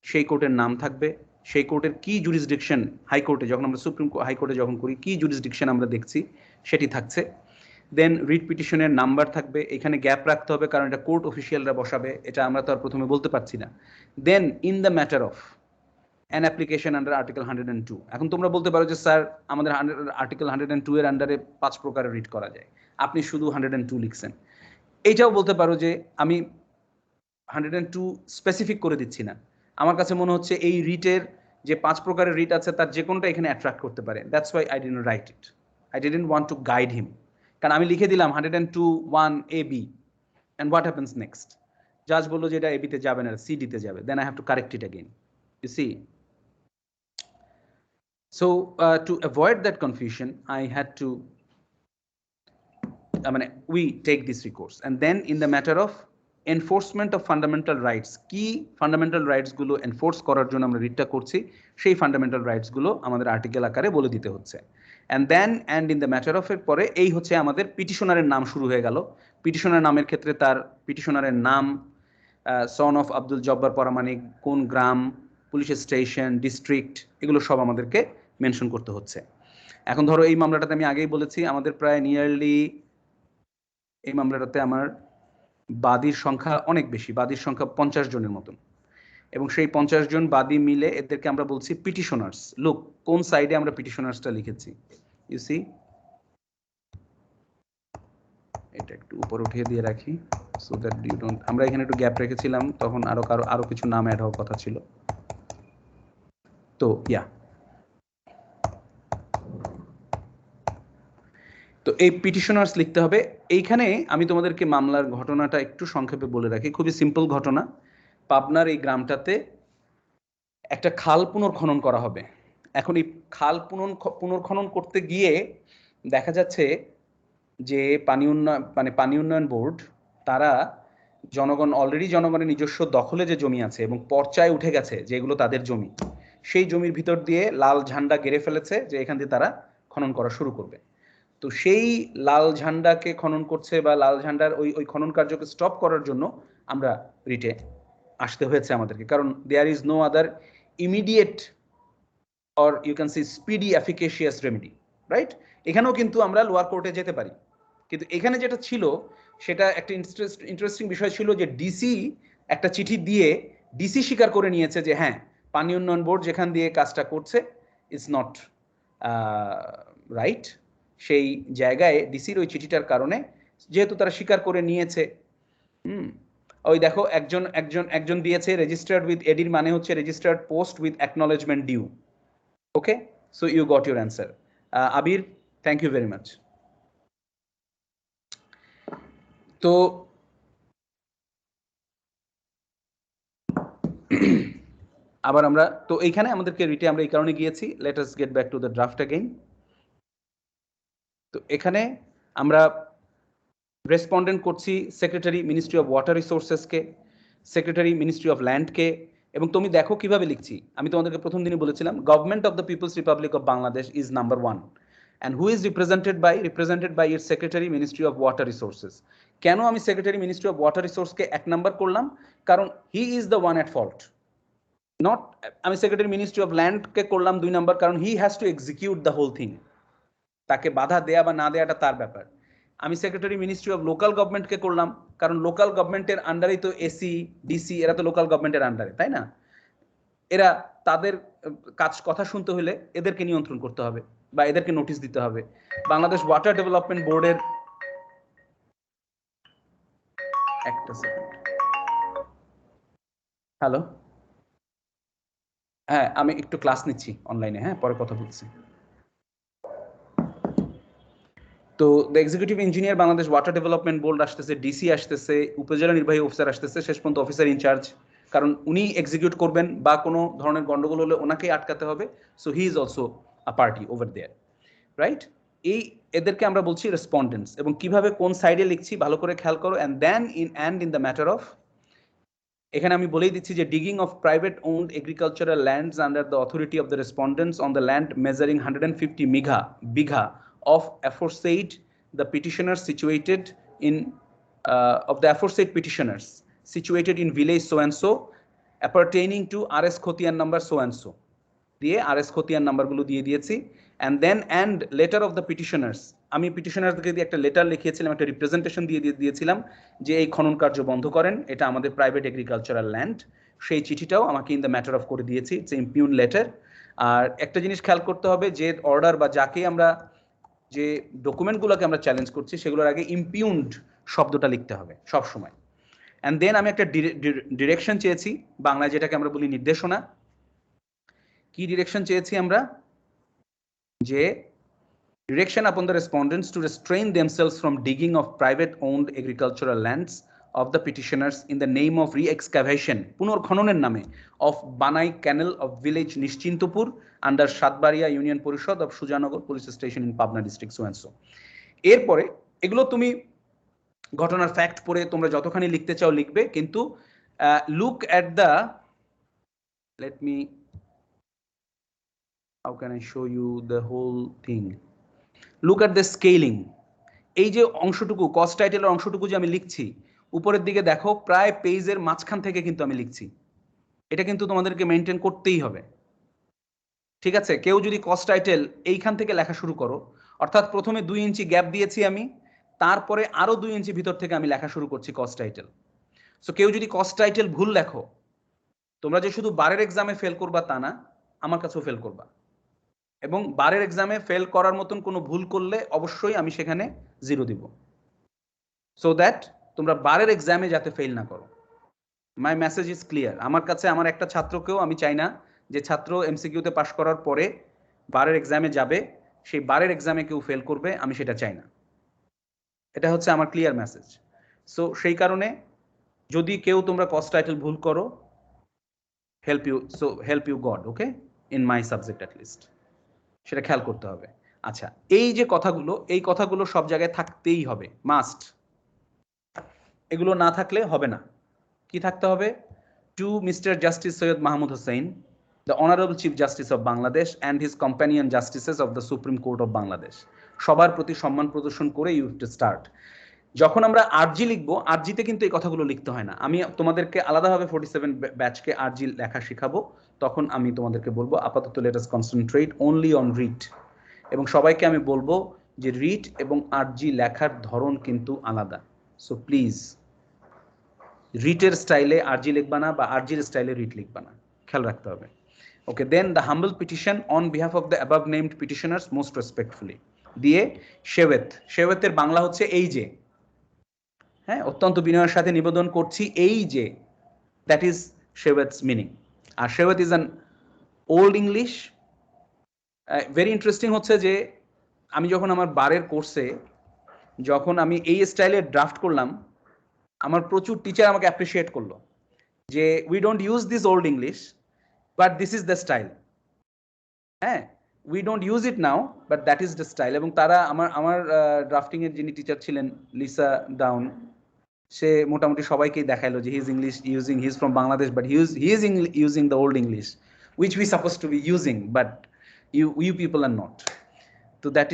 সেই কোর্টের নাম থাকবে, সেই কোর্টের কি জুরিসডিকশন, হাইকোর্টে যখন আমরা সুপ্রিম হাইকোর্টে যখন করি কি জুরিসডিকশন আমরা দেখছি সেটি থাকছে। দেন রিট পিটিশনের নাম্বার থাকবে, এখানে গ্যাপ রাখতে হবে কারণ এটা কোর্ট অফিসিয়ালরা বসাবে, এটা আমরা তো আর প্রথমে বলতে পারছি না। Then in the matter of an application under article 102। এখন তোমরা বলতে পারো যে স্যার আমাদের আর্টিকেল 102 এর আন্ডারে 5 প্রকারের রিট করা যায়, আপনি শুধু 102 লিখছেন। এইটাও বলতে পারো যে আমি 102 স্পেসিফিক করে দিচ্ছি না, আমার কাছে মনে হচ্ছে এই রিটের যে 5 প্রকারের রিট আছে তার যে কোনটা এখানে অ্যাট্রাক্ট করতে পারে, that's why I didn't write it, I didn't want to guide him. কারণ আমি লিখে দিলাম 102(1)(a)(b) and what happens next? জাজ বললো যে এটা AB তে যাবে না, CD তে যাবে, then I have to correct it again, you see. So to avoid that confusion I had to we take this recourse. And then in the matter of enforcement of fundamental rights, কি ফান্ডামেন্টাল রাইটস গুলো এনফোর্স করার জন্য আমরা রিটটা করছি, সেই ফান্ডামেন্টাল রাইটস গুলো আমাদের আর্টিকেল আকারে বলে দিতে হচ্ছে। And in the matter of এর পরে এই হচ্ছে আমাদের পিটিশনারের নাম শুরু হয়ে গেল। পিটিশনার নামের ক্ষেত্রে তার পিটিশনারের নাম, সন অফ আব্দুল জব্বার পরামানিক, কোন গ্রাম, পুলিশ স্টেশন, ডিস্ট্রিক্ট, এগুলো সব আমাদেরকে মেনশন করতে হচ্ছে। এখন ধরো এই মামলাটাতে আমি আগেই বলেছি আমাদের প্রায় নিয়ারলি এই মামলাটাতে আমার বাদীর সংখ্যা অনেক বেশি, বাদীর সংখ্যা 50 জনের মতন, এবং সেই 50 জন বাদী মিলে এদেরকে আমরা বলছি পিটিশনার্স। লুক কোন সাইডে আমরা পিটিশনার্সটা লিখেছি, ইউ সি, এটা একটু উপরে উঠিয়ে দিয়ে রাখি সো দ্যাট ইউ ডোন্ট, আমরা এখানে একটু গ্যাপ রেখেছিলাম তখন আরো কিছু নাম অ্যাড হওয়ার কথা ছিল। তো ইয়া, তো এই পিটিশনার্স লিখতে হবে। এইখানে আমি তোমাদেরকে মামলার ঘটনাটা একটু সংক্ষেপে বলে রাখি, খুবই সিম্পল ঘটনা। পাবনার এই গ্রামটাতে একটা খাল পুনর্খনন করা হবে। এখন এই খাল পুনর্খনন করতে গিয়ে দেখা যাচ্ছে যে পানি উন্নয়ন বোর্ড তারা অলরেডি জনগণের নিজস্ব দখলে যে জমি আছে এবং পর্চায় উঠে গেছে যেগুলো তাদের জমি, সেই জমির ভিতর দিয়ে লাল ঝান্ডা গেড়ে ফেলেছে যে এখান দিয়ে তারা খনন করা শুরু করবে। তো সেই লাল ঝান্ডাকে খনন করছে বা লাল ঝান্ডার ওই খনন কার্যকে স্টপ করার জন্য আমরা রিটে আসতে হয়েছে আমাদেরকে, কারণ there is no other immediate or you can see speedy efficacious remedy, right? এখানেও কিন্তু আমরা লোয়ার কোর্টে যেতে পারি, কিন্তু এখানে যেটা ছিল সেটা একটা ইন্টারেস্টিং বিষয় ছিল যে ডিসি একটা চিঠি দিয়ে ডিসি স্বীকার করে নিয়েছে যে হ্যাঁ পানি উন্নয়ন বোর্ড যেখান দিয়ে কাজটা করছে ইটস নট রাইট, সেই জায়গায় ডিসির ওই চিঠিটার কারণে যেহেতু তারা স্বীকার করে নিয়েছে, ওই দেখো একজন দিয়েছে রেজিস্টার্ড উইথ এডির মানে হচ্ছে registered post with acknowledgement due. Okay, so you got your answer. Abir, thank you very much. তো আবার আমরা তো এইখানে আমাদেরকে রিটে আমরা এই কারণে গিয়েছি, let us get back to the draft again. তো এখানে আমরা রেসপন্ডেন্ট করছি সেক্রেটারি মিনিস্ট্রি অফ ওয়াটার রিসোর্সেসকে, সেক্রেটারি মিনিস্ট্রি অফ ল্যান্ডকে, এবং তুমি দেখো কিভাবে লিখছি। আমি তোমাদেরকে প্রথম দিনই বলেছিলাম government of the people's republic of Bangladesh is number 1 and who is represented by its secretary ministry of water resources। কেন আমি সেক্রেটারি মিনিস্ট্রি অফ ওয়াটার রিসোর্সকে 1 নাম্বার করলাম? কারণ he is the one at fault, not আমি সেক্রেটারি মিনিস্ট্রি অফ ল্যান্ডকে করলাম 2 নাম্বার, কারণ he has to execute the whole thing, তাকে বাধা দেয়া বা না দেয়াটা তার ব্যাপার। আমি সেক্রেটারি মিনিস্ট্রি অফ লোকাল গভর্নমেন্টকে করলাম, কারণ লোকাল গভর্নমেন্টের আন্ডারেই তো এসি ডিসি, এরা তো লোকাল গভর্নমেন্টের আন্ডারে, তাই না? এরা তাদের কথা শুনতে হলে এদেরকে নিয়ন্ত্রণ করতে হবে বা এদেরকে নোটিশ দিতে হবে। বাংলাদেশ ওয়াটার ডেভেলপমেন্ট বোর্ডের একটা সেকেন্ড, হ্যালো, হ্যাঁ আমি একটু ক্লাস নিচ্ছি অনলাইনে, হ্যাঁ পরে কথা বলছি। তো the executive engineer Bangladesh water development board আসতেছে, ডিসি আসতেছে, উপজেলা নির্বাহী অফিসার আসতেছে, শেষ পর্যন্ত অফিসার ইনচার্জ, কারণ উনি এক্সিকিউট করবেন বা কোনো ধরনের গন্ডগোল হলে ওনাকেই আটকাতে হবে। So he is also a party over there, right? এই এদেরকে আমরা বলছি রেসপন্ডেন্টস, এবং কিভাবে কোন সাইডে লিখছি ভালো করে খেয়াল করো। And then in the matter of, এখানে আমি বলেই দিচ্ছি যে digging of private owned agricultural lands under the authority of the respondents on the land measuring 150 bigha of aforesaid the petitioners situated in of the aforesaid petitioners situated in village so and so appertaining to RS Khotian number so and so দিয়ে RS Khotian নাম্বার গুলো দিয়ে দিয়েছি। and then and letter of the petitioners, আমি পিটিশনারদেরকে দিয়ে একটা লেটার লিখিয়েছিলাম, একটা রিপ্রেজেন্টেশন দিয়েছিলাম যে এই খনন কার্য বন্ধ করেন, এটা আমাদের প্রাইভেট এগ্রিকালচারাল ল্যান্ড। সেই চিঠিটাও আমাকে ইন দ্য ম্যাটার অফ করে দিয়েছি, ইটস ইম্পিউন লেটার। আর একটা জিনিস খেয়াল করতে হবে যে অর্ডার বা যাকে আমরা যে ডকুমেন্টগুলোকে আমরা চ্যালেঞ্জ করছি সেগুলোর আগে ইম্পিউন্ড শব্দটা লিখতে হবে সব সময়। অ্যান্ড দেন আমি একটা ডিরেকশন চেয়েছি, বাংলায় যেটাকে আমরা বলি নির্দেশনা। কি ডিরেকশন চেয়েছি আমরা? যে direction upon the respondents to restrain themselves from digging of private owned agricultural lands of the petitioners in the name of re-excavation, পুনর্খননের নামে, of Banai Canal of village Nishchintopur under Satbaria Union Porishad of Sujanagar Police Station in Pabna district so and so। এরপরে এগুলো তুমি ঘটনার ফ্যাক্ট পড়ে তোমরা যতখানি লিখতে চাও লিখবে, কিন্তু look at the, let me, how can I show you the whole thing, look at the scaling। এই যে অংশটুকু কস্ট টাইটেলের অংশটুকু যে আমি লিখছি উপরের দিকে দেখো, প্রায় পেজের মাঝখান থেকে কিন্তু আমি লিখছি। এটা কিন্তু তোমাদেরকে মেনটেন করতেই হবে, ঠিক আছে? কেউ যদি কস্ট টাইটেল এইখান থেকে লেখা শুরু করো, অর্থাৎ প্রথমে 2 ইঞ্চি গ্যাপ দিয়েছি আমি, তারপরে আরো 2 ইঞ্চি ভিতর থেকে আমি লেখা শুরু করছি কস্ট টাইটেল। সো কেউ যদি কস্ট টাইটেল ভুল লেখো, তোমরা যে শুধু বারের এক্সামে ফেল করবা তা না, আমার কাছেও ফেল করবা, এবং বারের এক্সামে ফেল করার মতন কোনো ভুল করলে অবশ্যই আমি সেখানে 0 দিব, সো দ্যাট তোমরা বারের এক্সামে যাতে ফেল না করো। মাই মেসেজ ইজ ক্লিয়ার। আমার কাছে আমার একটা ছাত্রকেও আমি চাই না যে ছাত্র এমসিকিউতে পাশ করার পরে বারের এক্সামে যাবে, সেই বারের এক্সামে কেউ ফেল করবে, আমি সেটা চাই না। এটা হচ্ছে আমার ক্লিয়ার মেসেজ। সো সেই কারণে যদি কেউ তোমরা কস্ট টাইটেল ভুল করো, help you God, okay, in my subject at least, সেটা খেয়াল করতে হবে। আচ্ছা, এই যে কথাগুলো, এই কথাগুলো সব জায়গায় থাকতেই হবে, মাস্ট। এগুলো না থাকলে হবে না। কি থাকতে হবে? To Mister Justice Syed Mahmud Hossain, the honorable chief justice of Bangladesh and his companion justices of the Supreme Court of Bangladesh, সবার প্রতি সম্মান প্রদর্শন করে ইউ হ্যাভ টু স্টার্ট। যখন আমরা আরজি লিখবো, আরজিতে কিন্তু এই কথাগুলো লিখতে হয় না। আমি তোমাদেরকে আলাদাভাবে 47 ব্যাচকে আরজি লেখা শেখাবো, তখন আমি তোমাদেরকে বলবো আপাতত let us concentrate only on writ, এবং সবাইকে আমি বলবো যে রিট এবং আরজি লেখার ধরন কিন্তু আলাদা। সো প্লিজ রিটের স্টাইলে আরজি লিখবা না, বা আরজির স্টাইলে রিট লিখবা না, খেয়াল রাখতে হবে। Okay, then the humble petition on behalf of the above named petitioners most respectfully. দিয়ে শেওয়েতের বাংলা হচ্ছে এই যে, হ্যাঁ, অত্যন্ত বিনয়ের সাথে নিবেদন করছি এই যে, দ্যাট ইজ শেওয়েতস মিনিং। আর sheweth is an old English. Very interesting হচ্ছে যে আমি যখন আমার বারের কোর্সে যখন আমি এই স্টাইলের ড্রাফট করলাম, আমার প্রচুর টিচার আমাকে অ্যাপ্রিসিয়েট করলো যে we don't use this old English but this is the style. হ্যাঁ, we don't use it now but that is the style. এবং তারা আমার ড্রাফটিং এর যিনি টিচার ছিলেন লিসা ডাউন, সে মোটামুটি সবাইকেই দেখাইলো যে he is English using, he is from Bangladesh but he is using the old English which we supposed to be using, but you people are not. So that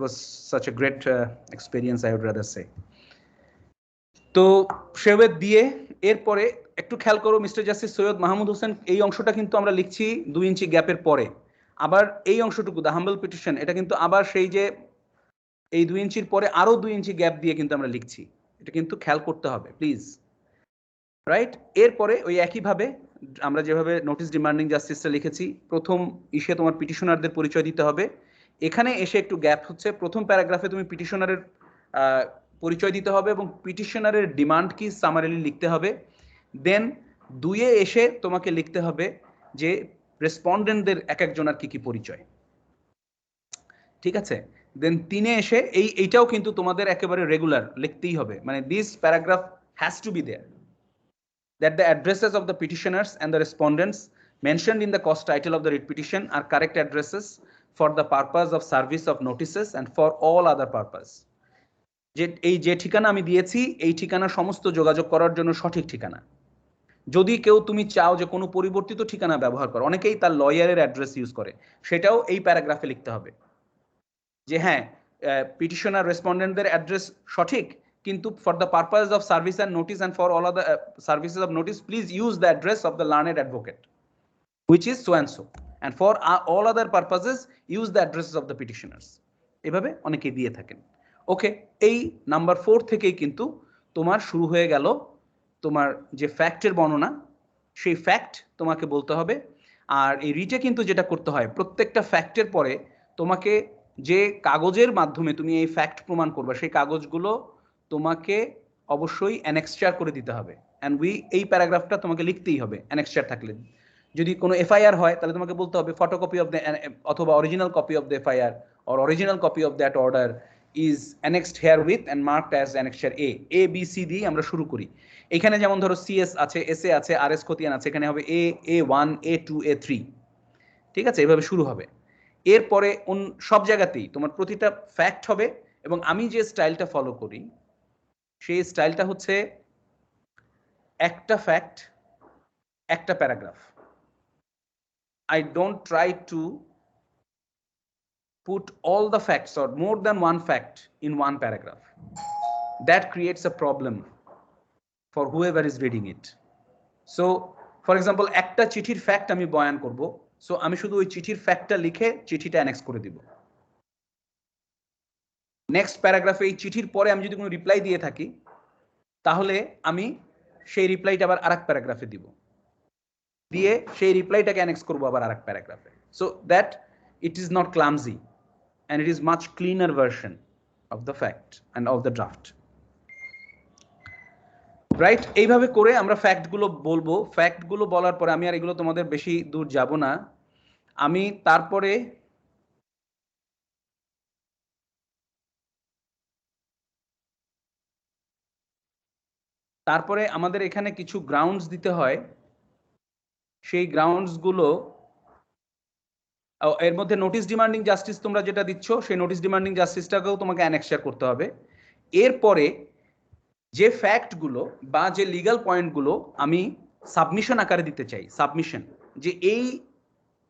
was such a great experience, I would rather say. তো শেওয়েত দিয়ে এরপরে একটু খেয়াল করো, মিস্টার জাস্টিস সৈয়দ মাহমুদ হোসেন, এই অংশটা কিন্তু আমরা লিখছি 2 ইঞ্চি গ্যাপের পরে। আবার এই অংশটুকু দ্য হাম্বল পিটিশন, এটা কিন্তু আবার সেই যে এই 2 ইঞ্চির পরে আরো 2 ইঞ্চি গ্যাপ দিয়ে কিন্তু আমরা লিখছি। এটা কিন্তু খেয়াল করতে হবে প্লিজ, রাইট? এরপরে ওই একইভাবে আমরা যেভাবে নোটিশ ডিমান্ডিং জাস্টিসটা লিখেছি, প্রথম ইসে তোমার পিটিশনারদের পরিচয় দিতে হবে। এখানে এসে একটু গ্যাপ হচ্ছে, প্রথম প্যারাগ্রাফে তুমি পিটিশনারের পরিচয় দিতে হবে এবং পিটিশনারের ডিমান্ড কি সামারিলি লিখতে হবে। দেন 2-এ এসে তোমাকে লিখতে হবে যে রেসপন্ডেন্টদের এক একজনের কি কি পরিচয়, ঠিক আছে? দেন 3-এ এসে এইটাও কিন্তু তোমাদের একেবারে রেগুলার লিখতেই হবে, মানে this paragraph has to be there, that the addresses of the petitioners and the respondents mentioned in the cause title of the writ petition are correct addresses for the purpose of service of notices and for all other purpose. যে ঠিকানা আমি দিয়েছি এই ঠিকানা সমস্ত যোগাযোগ করার জন্য সঠিক ঠিকানা। যদি কেউ তুমি চাও যে কোনো পরিবর্তিত ঠিকানা ব্যবহার করো, অনেকেই তার লয়ারের অ্যাড্রেস ইউজ করে, সেটাও এই প্যারাগ্রাফে লিখতে হবে যে হ্যাঁ পিটিশনার রেসপন্ডেন্টদের অ্যাড্রেস সঠিক, কিন্তু for the purpose of service and notice and for all other services of notice please use the address of the learned advocate which is so and for all other purposes use the addresses of the petitioners. এভাবে অনেকেই দিয়ে থাকেন। ওকে, এই নাম্বার 4 থেকেই কিন্তু তোমার শুরু হয়ে গেল তোমার যে ফ্যাক্টের বর্ণনা, সেই ফ্যাক্ট তোমাকে বলতে হবে। আর এই রিটে কিন্তু যেটা করতে হয়, প্রত্যেকটা ফ্যাক্টের পরে তোমাকে যে কাগজের মাধ্যমে তুমি এই ফ্যাক্ট প্রমাণ করবে, সেই কাগজগুলো তোমাকে অবশ্যই অ্যানেক্সচার করে দিতে হবে। অ্যান্ড এই প্যারাগ্রাফটা তোমাকে লিখতেই হবে অ্যানেক্সচার থাকলে। যদি কোনো এফআইআর হয় তাহলে তোমাকে বলতে হবে ফটোকপি অফ দ্য অথবা original copy of the FIR or original copy of that order is annexed herewith and marked as annexure A B C দিয়ে আমরা শুরু করি। এখানে যেমন ধরো সিএস আছে, এসএ আছে, আরএস খতিয়ান আছে, এখানে হবে A1 A2 A3, ঠিক আছে? এভাবে শুরু হবে। এরপরে সব জায়গাতেই তোমার প্রতিটা ফ্যাক্ট হবে, এবং আমি যে স্টাইলটা ফলো করি সেই স্টাইলটা হচ্ছে একটা ফ্যাক্ট একটা paragraph. I don't try to put all the facts or more than one fact in one paragraph. That creates a problem for whoever is reading it. So for example একটা চিঠির ফ্যাক্ট আমি বয়ান করব, সো আমি শুধু ওই চিঠির ফ্যাক্টটা লিখে চিঠিটা অ্যানেক্স করে দিব। নেক্সট প্যারাগ্রাফে এই চিঠির পরে আমি যদি কোনো রিপ্লাই দিয়ে থাকি তাহলে আমি সেই রিপ্লাইটা আবার আরেক প্যারাগ্রাফে দিব, দিয়ে সেই রিপ্লাইটাকে অ্যানেক্স করব আবার আরেক প্যারাগ্রাফে, so that it is not clumsy and it is much cleaner version of the fact and of the draft, right? এইভাবে করে আমরা ফ্যাক্টগুলো বলবো। ফ্যাক্টগুলো বলার পরে আমি আর এগুলো তোমাদের বেশি দূর যাব না, আমি তারপরে আমাদের এখানে কিছু গ্রাউন্ডস দিতে হয়। সেই গ্রাউন্ডসগুলো এর মধ্যে নোটিশ ডিমান্ডিং জাস্টিস তোমরা যেটা দিচ্ছ সেই নোটিশ ডিমান্ডিং জাস্টিসটাকেও তোমাকে অ্যানেক্সার করতে হবে। এরপরে যে ফ্যাক্টগুলো বা যে লিগ্যাল পয়েন্টগুলো আমি সাবমিশন আকারে দিতে চাই, সাবমিশন যে এই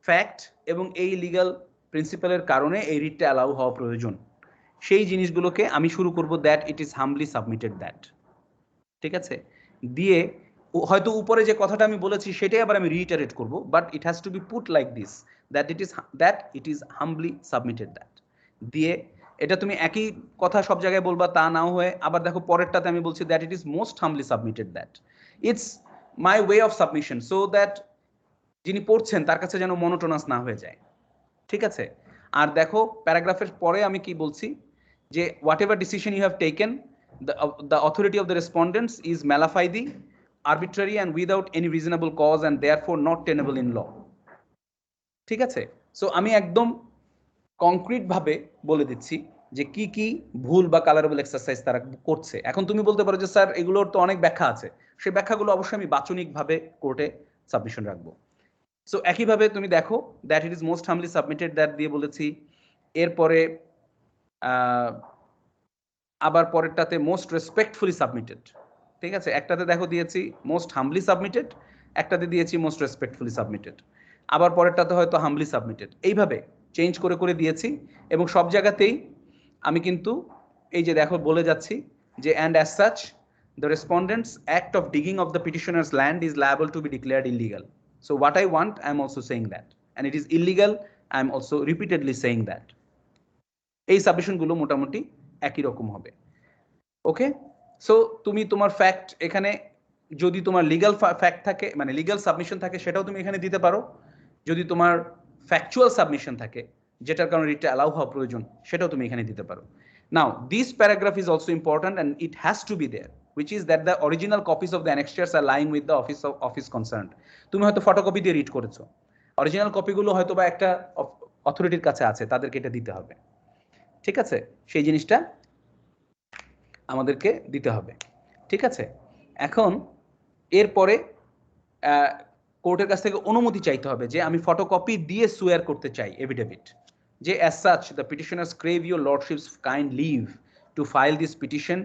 ফ্যাক্ট এবং এই লিগ্যাল প্রিন্সিপালের কারণে এই রিটটা অ্যালাউ হওয়া প্রয়োজন, সেই জিনিসগুলোকে আমি শুরু করব that it is humbly submitted that, ঠিক আছে? দিয়ে হয়তো উপরে যে কথাটা আমি বলেছি সেটাই আবার আমি রিইটারেট করব, but it has to be put like this that it is humbly submitted that. দিয়ে এটা তুমি একই কথা সব জায়গায় বলবা তা নাও হয়ে আবার দেখো পরেরটাতে আমি বলছি that it is most হামলি submitted that. It's my way of submission, so that যিনি পড়ছেন তার কাছে যেন মনোটোনাস না হয়ে যায়। ঠিক আছে? আর দেখো প্যারাগ্রাফের পরে আমি কি বলছি, যে whatever decision you have taken, the authority of the respondents is malafide, arbitrary and without any reasonable cause and therefore not tenable in law। ঠিক আছে? সো আমি একদম কংক্রিট ভাবে বলে দিচ্ছি যে কি কি ভুল বা কালারেবল এক্সারসাইজ তারা করছে। এখন তুমি বলতে পারো যে স্যার এগুলোর তো অনেক ব্যাখ্যা আছে, সেই ব্যাখ্যাগুলো অবশ্যই আমি বাচনিকভাবে কোর্টে সাবমিশন রাখবো। সো একইভাবে তুমি দেখো that it is most হামলি submitted, that দিয়ে বলেছি। এরপরে আবার পরেরটাতে মোস্ট রেসপেক্টফুলি সাবমিটেড। ঠিক আছে? একটাতে দেখো দিয়েছি মোস্ট হামলি সাবমিটেড, একটাতে দিয়েছি মোস্ট রেসপেক্টফুলি সাবমিটেড, আবার পরেরটাতে হয়তো হামলি সাবমিটেড। এইভাবে চেঞ্জ করে করে দিয়েছি এবং সব জায়গাতেই আমি কিন্তু এই যে দেখো বলে যাচ্ছি যে and as such the respondents act of digging of the petitioner's land is liable to be declared illegal. So what I want, I am also saying that, and it is illegal, I am also repeatedly saying that. এই সাবমিশন গুলো মোটামুটি একই রকম হবে। ওকে, সো তুমি তোমার ফ্যাক্ট এখানে যদি তোমার লিগ্যাল ফ্যাক্ট থাকে, মানে লিগ্যাল সাবমিশন থাকে, সেটাও তুমি এখানে দিতে পারো। যদি তোমার ফ্যাকচুয়াল সাবমিশন থাকে যেটার কারণে রিটটা অ্যালাউ হওয়া প্রয়োজন, সেটাও তুমি এখানে দিতে পারো। Now this paragraph is also important and it has to be there, which is that the original copies of the annexures are lying with the office concerned. তুমি হয়তো ফটোকপি দিয়ে রিড করেছো, অরিজিনাল কপিগুলো হয়তো বা একটা অথরিটির কাছে আছে, তাদেরকে এটা দিতে হবে। ঠিক আছে? সেই জিনিসটা আমাদেরকে দিতে হবে। ঠিক আছে? এখন এরপরে কোর্টের কাছ থেকে অনুমতি চাইতে হবে যে আমি ফটোকপি দিয়ে সুয়ার করতে চাই এফিডেভিট, যে as such the petitioners crave your lordship's kind leave to file this petition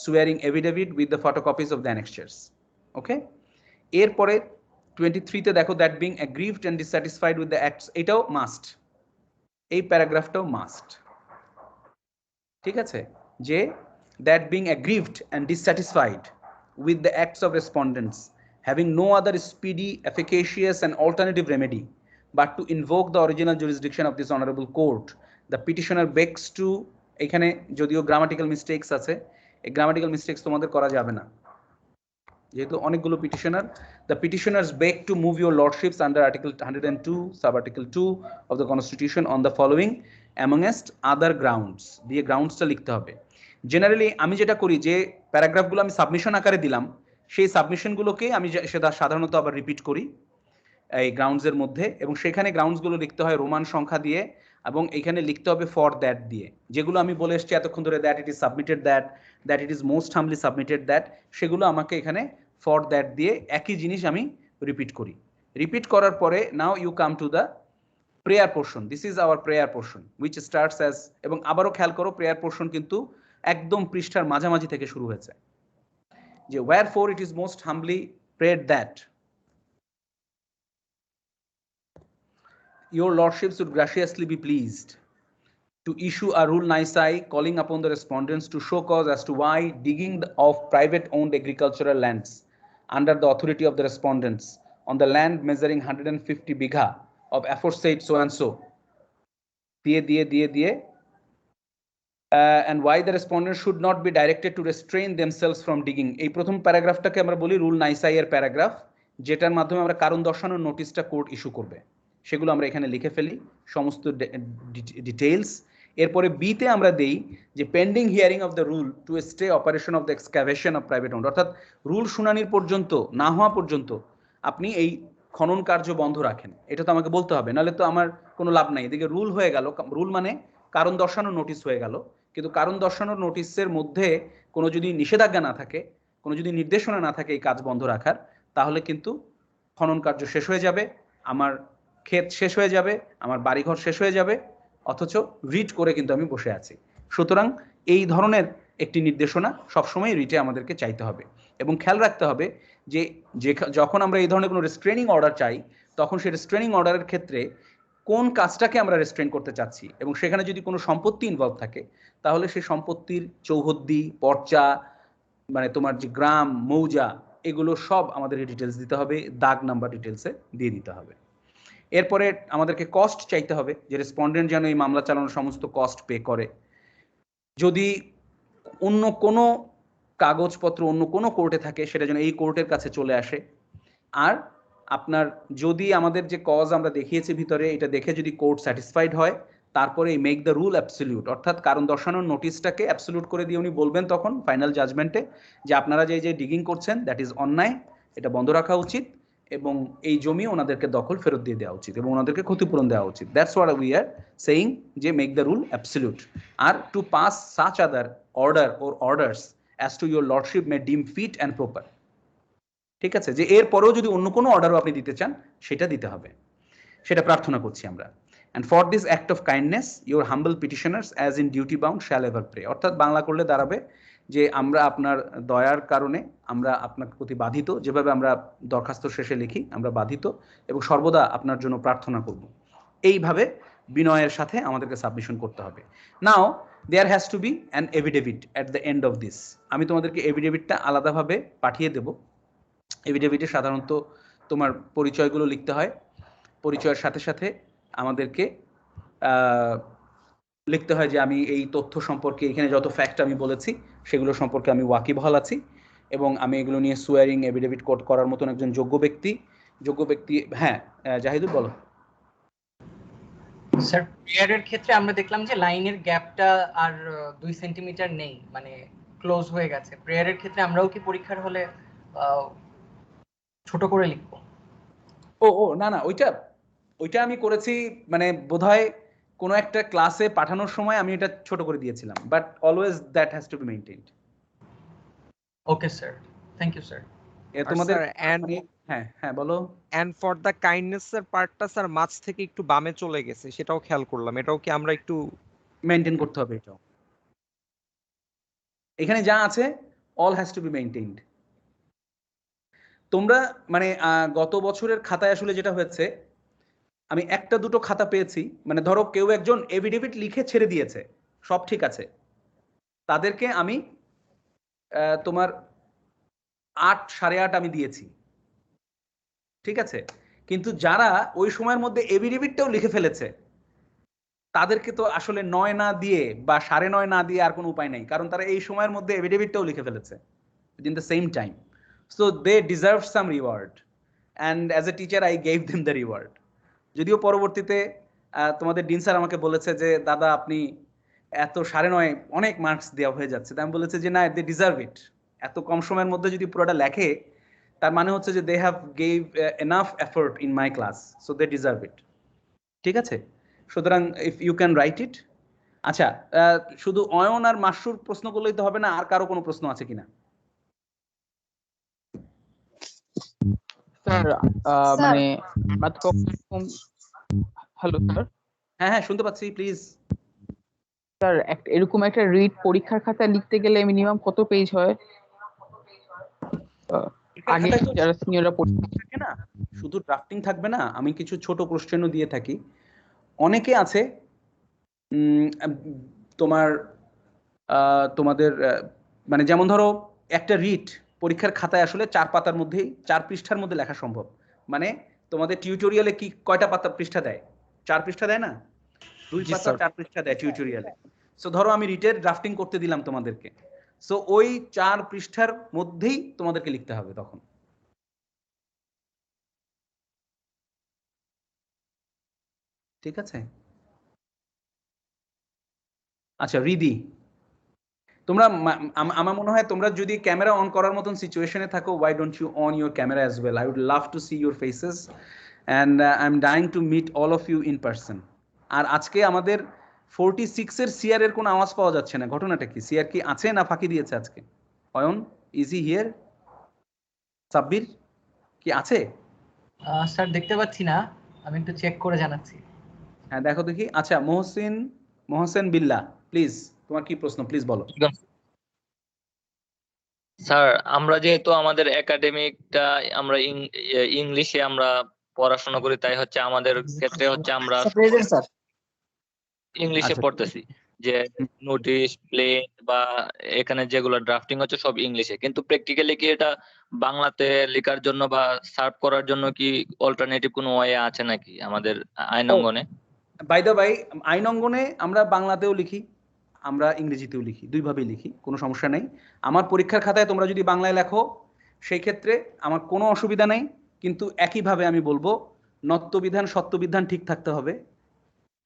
swearing affidavit with the photocopies of the annexures. ওকে, এরপরে 23 তে দেখো that being aggrieved and dissatisfied with the acts, এটাও মাস্ট, এই প্যারাগ্রাফটাও মাস্ট। ঠিক আছে? যে that being aggrieved and dissatisfied with the acts of respondents, having no other speedy, efficacious and alternative remedy but to invoke the original jurisdiction of this honorable court, the petitioner begs to, এখানে যদিও গ্রামাটিক্যাল মিস্টেকস আছে, এই গ্রামাটিক্যাল মিস্টেকস তোমাদের করা যাবে না যেহেতু অনেকগুলো petitioner, the petitioners beg to move your lordships under article 102 sub article 2 of the constitution on the following amongst other grounds, দিয়ে গ্রাউন্ডসটা লিখতে হবে। জেনারেলি আমি যেটা করি যে প্যারাগ্রাফগুলো আমি সাবমিশন আকারে দিলাম, সেই সাবমিশনগুলোকে আমি সেটা সাধারণত আবার রিপিট করি এই গ্রাউন্ডসের মধ্যে, এবং সেখানে গ্রাউন্ডসগুলো লিখতে হয় রোমান সংখ্যা দিয়ে, এবং এখানে লিখতে হবে ফর দ্যাট দিয়ে। যেগুলো আমি বলে এসেছি এতক্ষণ ধরে, that it is submitted that it is most হামলি submitted that, সেগুলো আমাকে এখানে ফর দ্যাট দিয়ে একই জিনিস আমি রিপিট করি। রিপিট করার পরে now you come to the prayer portion. This is our prayer portion which starts as, এবং আবারও খেয়াল করো প্রেয়ার পোর্শন কিন্তু একদম পৃষ্ঠার মাঝামাঝি থেকে শুরু হয়েছে, যে wherefore it is most humbly prayed that your lordships would graciously be pleased to issue a rule nisi calling upon the respondents to show cause as to why digging of private owned agricultural lands under the authority of the respondents on the land measuring 150 bigha of aforesaid so and so দিয়ে and why the respondents should not be directed to restrain themselves from digging। এই প্রথম প্যারাগ্রাফটাকে আমরা বলি রুল নাইসাই এর প্যারাগ্রাফ, যেটার মাধ্যমে আমরা কারণ দর্শানোর নোটিশটা কোর্ট ইস্যু করবে, সেগুলো আমরা এখানে লিখে ফেলি সমস্ত ডিটেইলস। এরপরে বিতে আমরা দেই যে pending hearing of the rule to stay operation of the excavation of private owned, অর্থাৎ রুল শুনানির পর্যন্ত না হওয়া পর্যন্ত আপনি এই খনন কার্য বন্ধ রাখেন, এটা তো আমাকে বলতে হবে, নাহলে তো আমার কোনো লাভ নাই। এদিকে রুল হয়ে গেল, রুল মানে কারণ দর্শানোর নোটিশ হয়ে গেল, কিন্তু কারণ দর্শানোর নোটিশের মধ্যে কোনো যদি নিষেধাজ্ঞা না থাকে, কোনো যদি নির্দেশনা না থাকে এই কাজ বন্ধ রাখার, তাহলে কিন্তু খনন কার্য শেষ হয়ে যাবে, আমার ক্ষেত শেষ হয়ে যাবে, আমার বাড়িঘর শেষ হয়ে যাবে, অথচ রিট করে কিন্তু আমি বসে আছি। সুতরাং এই ধরনের একটি নির্দেশনা সবসময় রিটে আমাদেরকে চাইতে হবে, এবং খেয়াল রাখতে হবে যে যখন আমরা এই ধরনের কোনো রেস্ট্রেনিং অর্ডার চাই, তখন সেই রেস্ট্রেনিং অর্ডারের ক্ষেত্রে কোন কাজটাকে আমরা রেস্ট্রেন করতে চাচ্ছি, এবং সেখানে যদি কোনো সম্পত্তি ইনভলভ থাকে, তাহলে সেই সম্পত্তির চৌহদ্দি, পর্চা, মানে তোমার যে গ্রাম, মৌজা, এগুলো সব আমাদেরকে ডিটেলস দিতে হবে, দাগ নাম্বার ডিটেলসে দিয়ে দিতে হবে। এরপরে আমাদেরকে কস্ট চাইতে হবে, যে রেসপন্ডেন্ট যেন এই মামলা চালানোর সমস্ত কস্ট পে করে। যদি অন্য কোনো কাগজপত্র অন্য কোনো কোর্টে থাকে, সেটা যেন এই কোর্টের কাছে চলে আসে। আর আপনার যদি আমাদের যে কজ আমরা দেখিয়েছি ভিতরে এটা দেখে যদি কোর্ট স্যাটিসফাইড হয়, তারপরে মেক দ্য রুল অ্যাবসলিউট, অর্থাৎ কারণ দর্শানোর নোটিশটাকে অ্যাবসলিউট করে দিয়ে উনি বলবেন তখন ফাইনাল জাজমেন্টে যে আপনারা যে ডিগিং করছেন দ্যাট ইজ অন্যায়, এটা বন্ধ রাখা উচিত এবং এই জমি ওনাদেরকে দখল ফেরত দিয়ে দেওয়া উচিত এবং ওনাদেরকে ক্ষতিপূরণ দেওয়া উচিত। That's what we are saying, যে মেক দ্য রুল অ্যাবসলিউট। আর to pass such other order or orders as to your lordship may deem fit and proper. ঠিক আছে, যে এর পরেও যদি অন্য কোনো অর্ডারও আপনি দিতে চান সেটা দিতে হবে, সেটা প্রার্থনা করছি আমরা। And for this act of kindness, your humble petitioners, as in duty bound, shall ever pray. অর্থাৎ বাংলা করলে দাঁড়াবে যে আমরা আপনার দয়ার কারণে আমরা আপনার প্রতি বাধিত, যেভাবে আমরা দরখাস্ত শেষে লিখি আমরা বাধিত এবং সর্বদা আপনার জন্য প্রার্থনা করব। এইভাবে বিনয়ের সাথে আমাদেরকে সাবমিশন করতে হবে। Now there has to be an affidavit at the end of this. আমি তোমাদেরকে এভিডেভিটটা আলাদাভাবে পাঠিয়ে দেব। এভিডেভিটে সাধারণত তোমার পরিচয়গুলো লিখতে হয়, পরিচয়ের সাথে সাথে আমাদেরকে লিখতে হয় যে আমি এই তথ্য সম্পর্কে, এখানে যত ফ্যাক্ট আমি বলেছি সেগুলো সম্পর্কে আমি ওয়াকিবহাল আছি এবং আমি এগুলো নিয়ে সুয়ারিং এভিডেভিট কোড করার মতন একজন যোগ্য ব্যক্তি। হ্যাঁ জাহিদুল বলো। স্যার প্রেয়ারের ক্ষেত্রে আমরা দেখলাম যে লাইনের গ্যাপটা আর 2 সেন্টিমিটার নেই, মানে ক্লোজ হয়ে গেছে। প্রেয়ারের ক্ষেত্রে আমরাও কি পরীক্ষার হলে ছোট করে লিখবো? ও না ওইটা আমি করেছি, মানে বোধহয় কোনো একটা ক্লাসে পাঠানোর সময় আমি এটা ছোট করে দিয়েছিলাম, but always that has to be maintained. Okay sir, thank you sir. তোমাদের হ্যাঁ বলো। এন্ড ফর দ্য কাইন্ডনেস এর পার্টটা স্যার মাঝ থেকে একটু বামে চলে গেছে, সেটাও খেয়াল করলাম। এটাও কি আমরা একটু মেইনটেইন করতে হবে? এটাও এখানে যা আছে all has to be maintained. তোমরা মানে গত বছরের খাতায় আসলে যেটা হয়েছে, আমি একটা দুটো খাতা পেয়েছি, মানে ধরো কেউ একজন এভিডেভিট লিখে ছেড়ে দিয়েছে, সব ঠিক আছে, তাদেরকে আমি তোমার 8 8.5 আমি দিয়েছি, ঠিক আছে, কিন্তু যারা ওই সময়ের মধ্যে এভিডেভিটটাও লিখে ফেলেছে তাদেরকে তো আসলে 9 না দিয়ে বা 9.5 না দিয়ে আর কোনো উপায় নেই, কারণ তারা এই সময়ের মধ্যে এভিডেভিটটাও লিখে ফেলেছে within the same time, so they deserve some reward and as a teacher I gave them the reward. যদিও পরবর্তীতে তোমাদের ডিন স্যার আমাকে বলেছে যে দাদা আপনি এত 9.5 অনেক মার্কস দেওয়া হয়ে যাচ্ছে, আমি বলেছি যে না, দে ডিজার্ভ ইট। এত কম সময়ের মধ্যে যদি পুরোটা লেখে তার মানে হচ্ছে যে they have gave enough effort in my class, so they deserve it. ঠিক আছে, সুতরাং if you can write it. আচ্ছা, শুধু অয়ন আর মাসুর প্রশ্ন করলেই তো হবে না, আর কারো কোনো প্রশ্ন আছে কিনা? স্যার মানে হ্যালো স্যার। হ্যাঁ শুনতে পাচ্ছি, প্লিজ। স্যার এরকম একটা রিড পরীক্ষার খাতায় লিখতে গেলে মিনিমাম কত পেজ হয়? আগে যারা সিনিয়ররা থাকে না, শুধু ড্রাফটিং থাকবে না, আমি কিছু ছোট কোশ্চেনও দিয়ে থাকি। অনেকে আছে তোমাদের মানে যেমন ধরো একটা রিট পরীক্ষার খাতায় আসলে 4 পাতার মধ্যেই 4 পৃষ্ঠার মধ্যে লেখা সম্ভব। মানে তোমাদের টিউটোরিয়ালে কি কয়টা পৃষ্ঠা দেয়? 4 পৃষ্ঠা দেয় না? 2 পাতা 4 পৃষ্ঠা দেয় টিউটোরিয়ালে। সো ধরো আমি রিটের ড্রাফটিং করতে দিলাম তোমাদেরকে, সো ওই 4 পৃষ্ঠার মধ্যেই তোমাদেরকে লিখতে হবে তখন। ঠিক আছে? আচ্ছা রিদি, তোমরা আমার মনে হয় তোমরা যদি ক্যামেরা অন করার মতন সিচুয়েশনে থাকো, why don't you on your camera as well? I would love to see your faces and I'm dying to meet all of you in person. আর আজকে আমাদের 46 এর সিআর এর কোনো আওয়াজ পাওয়া যাচ্ছে না, ঘটনাটা কি? সিআর কি আছে না ফাঁকি দিয়েছে আজকে? Ayan, is he here? Sabbir কি আছে? স্যার দেখতে পাচ্ছি না, আমি একটু চেক করে জানাচ্ছি। হ্যাঁ দেখো দেখি। আচ্ছা মোহসেন বিল্লাহ, প্লিজ তোমার কি প্রশ্ন, প্লিজ বলো। স্যার আমরা যেহেতু আমাদের একাডেমিকটা আমরা ইংলিশে আমরা পড়াশোনা করি, তাই হচ্ছে আমাদের ক্ষেত্রে হচ্ছে আমরা ইংলিশে পড়তেছি, যে নোটিশ প্লেন বা এখানে যেগুলো ড্রাফটিং হচ্ছে সব ইংলিশে, কিন্তু প্র্যাকটিক্যালি কি এটা বাংলাতে লেখার জন্য বা সার্ভ করার জন্য কি অল্টারনেটিভ কোনো ওয়ে আছে নাকি আমাদের আইন অঙ্গনে? বাই দ্য বাই, আইন অঙ্গনে আমরা বাংলাতেও লিখি, আমরা ইংরেজিতেও লিখি, দুইভাবেই লিখি, কোনো সমস্যা নেই। আমার পরীক্ষার খাতায় তোমরা যদি বাংলায় লেখো সেই ক্ষেত্রে আমার কোনো অসুবিধা নেই, কিন্তু একইভাবে আমি বলবো নত্যবিধান সত্যবিধান ঠিক থাকতে হবে।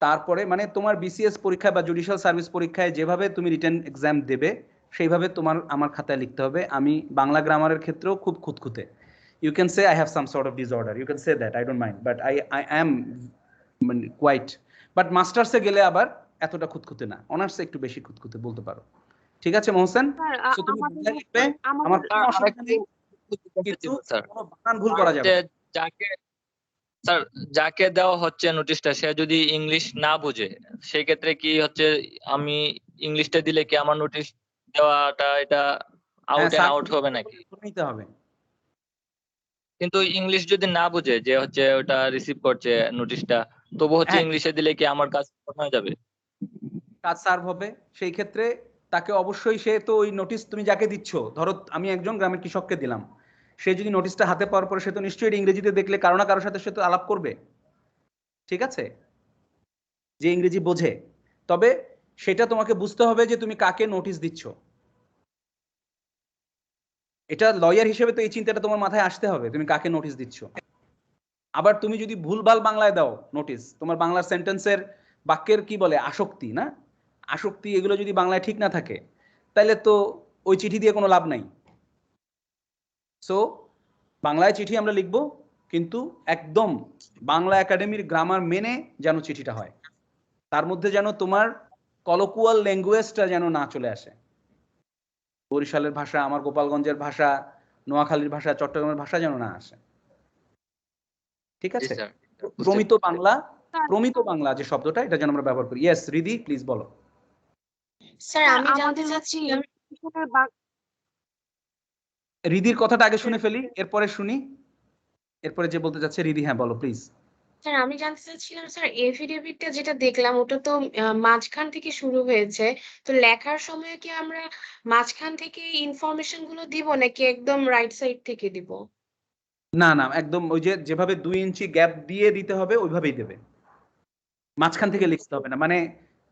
তারপরে মানে তোমার বিসিএস পরীক্ষায় বা জুডিশিয়াল সার্ভিস পরীক্ষায় যেভাবে তুমি রিটেন এক্সাম দেবে সেইভাবে তোমার আমার খাতায় লিখতে হবে। আমি বাংলা গ্রামারের ক্ষেত্রেও খুব খুঁতখুঁতে। You can say I have some sort of disorder, you can say that, I don't mind, but I am মানে কোয়াইট। বাট মাস্টার্সে গেলে আবার এতটা খুঁতখুঁতে না, অনার্সে একটু বেশি খুঁতখুঁতে বলতে পারো। ঠিক আছে মোহসেন? সো তুমি বুঝাই লিখবে, আমার কোনো অসুবিধা নেই, কিন্তু স্যার কোনো বানান ভুল করা যাবে না। যাকে স্যার যাকে দেওয়া হচ্ছে নোটিশটা সে যদি ইংলিশ না বুঝে সেই ক্ষেত্রে কি হচ্ছে আমি ইংলিশটা দিলে কি আমার নোটিশ দেওয়াটা এটা আউট এন্ড আউট হবে নাকি? নিতে হবে। কিন্তু ইংলিশ যদি না বুঝে যে হচ্ছে ওটা রিসিভ করছে নোটিশটা, তবু হচ্ছে হ্যাঁ। ইংলিশে দিলে কি আমার কাজ হয়ে যাবে? কাজ সার্ভ হবে। সেই ক্ষেত্রে তাকে অবশ্যই, সে তো ওই নোটিশ তুমি যাকে দিচ্ছ, ধরো আমি একজন গ্রামের কৃষককে দিলাম, সে যদি নোটিশটা হাতে পাওয়ার পরে সে তো নিশ্চয়ই এটা ইংরেজিতে দেখলে কারো না কারোর সাথে সে তো আলাপ করবে, ঠিক আছে, যে ইংরেজি বোঝে। তবে সেটা তোমাকে বুঝতে হবে যে তুমি কাকে নোটিশ দিচ্ছ। এটা লয়ার হিসেবে তো এই চিন্তাটা তোমার মাথায় আসতে হবে, তুমি কাকে নোটিশ দিচ্ছ। আবার তুমি যদি ভুলভাল বাংলায় দাও নোটিশ, তোমার বাংলার সেন্টেন্সের বাক্যের কি বলে আসক্তি, না আসক্তি, এগুলো যদি বাংলায় ঠিক না থাকে তাহলে তো ওই চিঠি দিয়ে কোনো লাভ নাই। সো বাংলায় চিঠি আমরা লিখবো, কিন্তু একদম বাংলা একাডেমির গ্রামার মেনে যেন চিঠিটা হয়, তার মধ্যে যেন তোমার কলোকুয়াল ল্যাঙ্গুয়েজটা যেন না চলে আসে। বরিশালের ভাষা, আমার গোপালগঞ্জের ভাষা, নোয়াখালীর ভাষা, চট্টগ্রামের ভাষা যেন না আসে, ঠিক আছে? প্রমিত বাংলা, প্রমিত বাংলা যে শব্দটা, এটা যেন আমরা ব্যবহার করি। ইয়েস রিদি, প্লিজ বলো। স্যার আমি জানতে চাচ্ছি রিদির কথাটা আগে শুনে ফেলি, এরপরে শুনি, এরপরে যে বলতে চাচ্ছে রিদি। হ্যাঁ বলো প্লিজ। স্যার আমি জানতে চাচ্ছিলাম স্যার এফিডেভিটটা যেটা দেখলাম ওটা তো মাঝখান থেকে শুরু হয়েছে, তো লেখার সময় কি আমরা মাঝখান থেকে ইনফরমেশন গুলো দিব নাকি একদম রাইট সাইড থেকে দিব? না না, একদম ওই যে যেভাবে 2 ইঞ্চি গ্যাপ দিয়ে দিতে হবে ওইভাবেই দেবে, মাঝখান থেকে লিখতে হবে না। মানে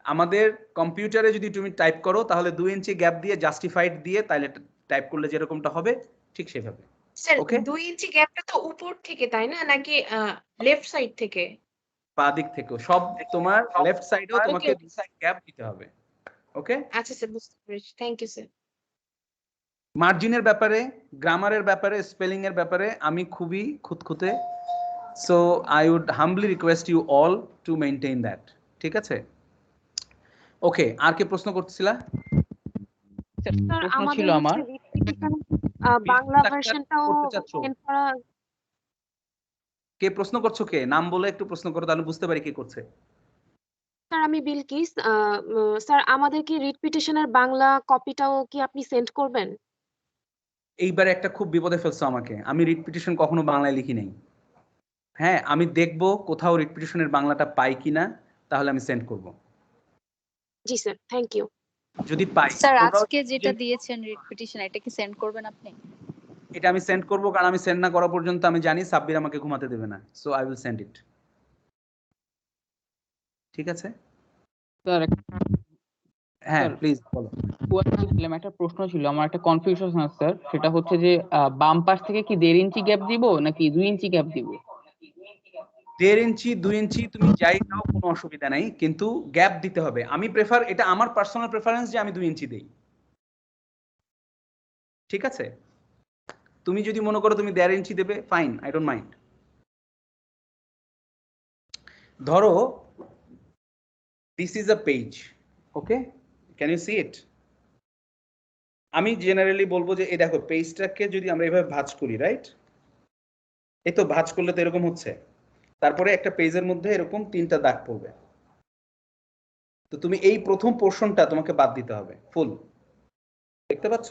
আমাদের কম্পিউটারে যদি তুমি টাইপ করো তাহলে 2 ইঞ্চি গ্যাপ দিয়ে জাস্টিফাইড দিয়ে তাহলে টাইপ করলে যেরকমটা হবে ঠিক সেভাবে। স্যার ওকে, 2 ইঞ্চি গ্যাপটা তো উপর থেকে তাই না, নাকি লেফট সাইড থেকে? বাঁ দিক থেকেও সব, তোমার লেফট সাইডেও তোমাকে Okay, 2 সাইড গ্যাপ দিতে হবে। ওকে, আচ্ছা স্যার বুঝতে পেরেছি, থ্যাংক ইউ স্যার। মার্জিনের ব্যাপারে, গ্রামারের ব্যাপারে, স্পেলিং এর ব্যাপারে আমি খুবই খুঁতখুঁতে। So I would humbly request you all to maintain that, ঠিক আছে? ওকে, আর কি প্রশ্ন করতেছিলা? স্যার প্রশ্ন ছিল আমার, বাংলা ভার্সনটাও সেন্ড করা। কে প্রশ্ন করছো? কে নাম বলে একটু প্রশ্ন করো তাহলে বুঝতে পারি কে করছে। স্যার আমি বিলকিস। স্যার আমাদের কি রিট পিটিশনের বাংলা কপিটাও কি আপনি সেন্ড করবেন? এইবারে একটা খুব বিপদে ফেলছো আমাকে, আমি রিট পিটিশন কখনো বাংলায় লিখি নাই। হ্যাঁ, আমি দেখবো কোথাও রিট পিটিশনের বাংলাটা পাই কিনা, তাহলে আমি সেন্ড করব। জি স্যার, থ্যাংক ইউ। যদি পাই, স্যার আজকে যেটা দিয়েছেন রিট পিটিশন, এটা কি সেন্ড করবেন আপনি? এটা আমি সেন্ড করব, কারণ আমি সেন্ড না করা পর্যন্ত আমি জানি সাব্বির আমাকে ঘুমাতে দেবে না। সো আই উইল সেন্ড ইট, ঠিক আছে? স্যার হ্যাঁ স্যার, প্লিজ বলো। একটা প্রশ্ন ছিল আমার, একটা কনফিউশন আছে স্যার, সেটা হচ্ছে যে বাম পাশ থেকে কি 1.5 ইঞ্চি গ্যাপ দিব নাকি 2 ইঞ্চি গ্যাপ দিব? 1.5 ইঞ্চি 2 ইঞ্চি তুমি যাই দাও কোনো অসুবিধা নাই, কিন্তু গ্যাপ দিতে হবে। আমি প্রেফার, এটা আমার পার্সোনাল প্রেফারেন্স যে আমি 2 ইঞ্চি দেই, ঠিক আছে? তুমি যদি মনে করো তুমি 1.5 ইঞ্চি দেবে, ফাইন, আই ডোন্ট মাইন্ড। ধরো this is a page, okay, can you see it? আমি জেনারেলি বলবো যে এই দেখো পেজটাকে যদি আমরা এভাবে ভাঁজ করি, রাইট? এই তো ভাঁজ করলে তো এরকম হচ্ছে, তারপরে একটা পেজের মধ্যে এরকম 3টা দাগ পড়বে। তো তুমি এই প্রথম পোর্শনটা তোমাকে বাদ দিতে হবে ফুল, দেখতে পাচ্ছ?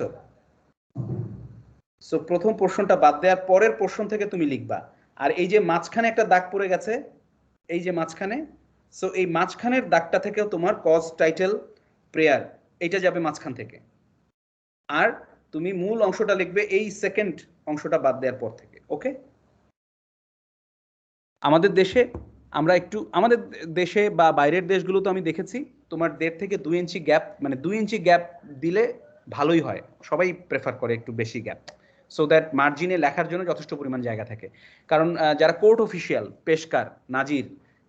সো প্রথম পোর্শনটা বাদ দেওয়ার পরের পোর্শন থেকে তুমি লিখবা। আর এই যে মাঝখানে একটা দাগ পড়ে গেছে, এই যে মাঝখানে, সো এই মাঝখানের দাগটা থেকেও তোমার কজ, টাইটেল, প্রেয়ার, এটা যাবে মাঝখান থেকে। আর তুমি মূল অংশটা লিখবে এই সেকেন্ড অংশটা বাদ দেওয়ার পর থেকে, ওকে? আমাদের দেশে আমরা একটু, আমাদের দেশে বা বাইরের দেশগুলো তো আমি দেখেছি তোমার 1.5 থেকে 2 ইঞ্চি গ্যাপ, মানে 2 ইঞ্চি গ্যাপ দিলে ভালোই হয়, সবাই প্রেফার করে একটু বেশি গ্যাপ। সো দ্যাট মার্জিনে লেখার জন্য যথেষ্ট পরিমাণ জায়গা থাকে। কারণ যারা কোর্ট অফিসিয়াল, পেশকার, নাজির,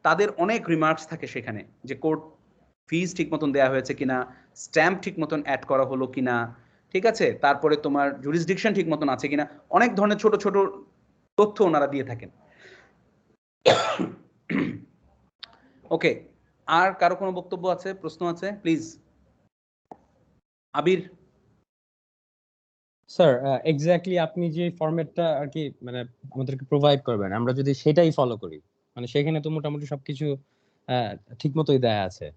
তাদের অনেক রিমার্কস থাকে সেখানে, যে কোর্ট ফিজ ঠিক মতন দেওয়া হয়েছে কিনা, স্ট্যাম্প ঠিক মতন অ্যাড করা হলো কিনা, ঠিক আছে, তারপরে তোমার জুরিসডিকশন ঠিক মতন আছে কিনা, অনেক ধরনের ছোট ছোট তথ্য ওনারা দিয়ে থাকেন। ওকে, আর কারো কোনো বক্তব্য আছে, প্রশ্ন আছে? প্লিজ। আবির। স্যার এক্স্যাক্টলি আপনি যে ফরম্যাটটা আর কি মানে আমাদেরকে প্রোভাইড করবেন, আমরা যদি সেটাই ফলো করি, মানে সেখানে তো মোটামুটি সবকিছু ঠিক মতোই দেয়া আছে,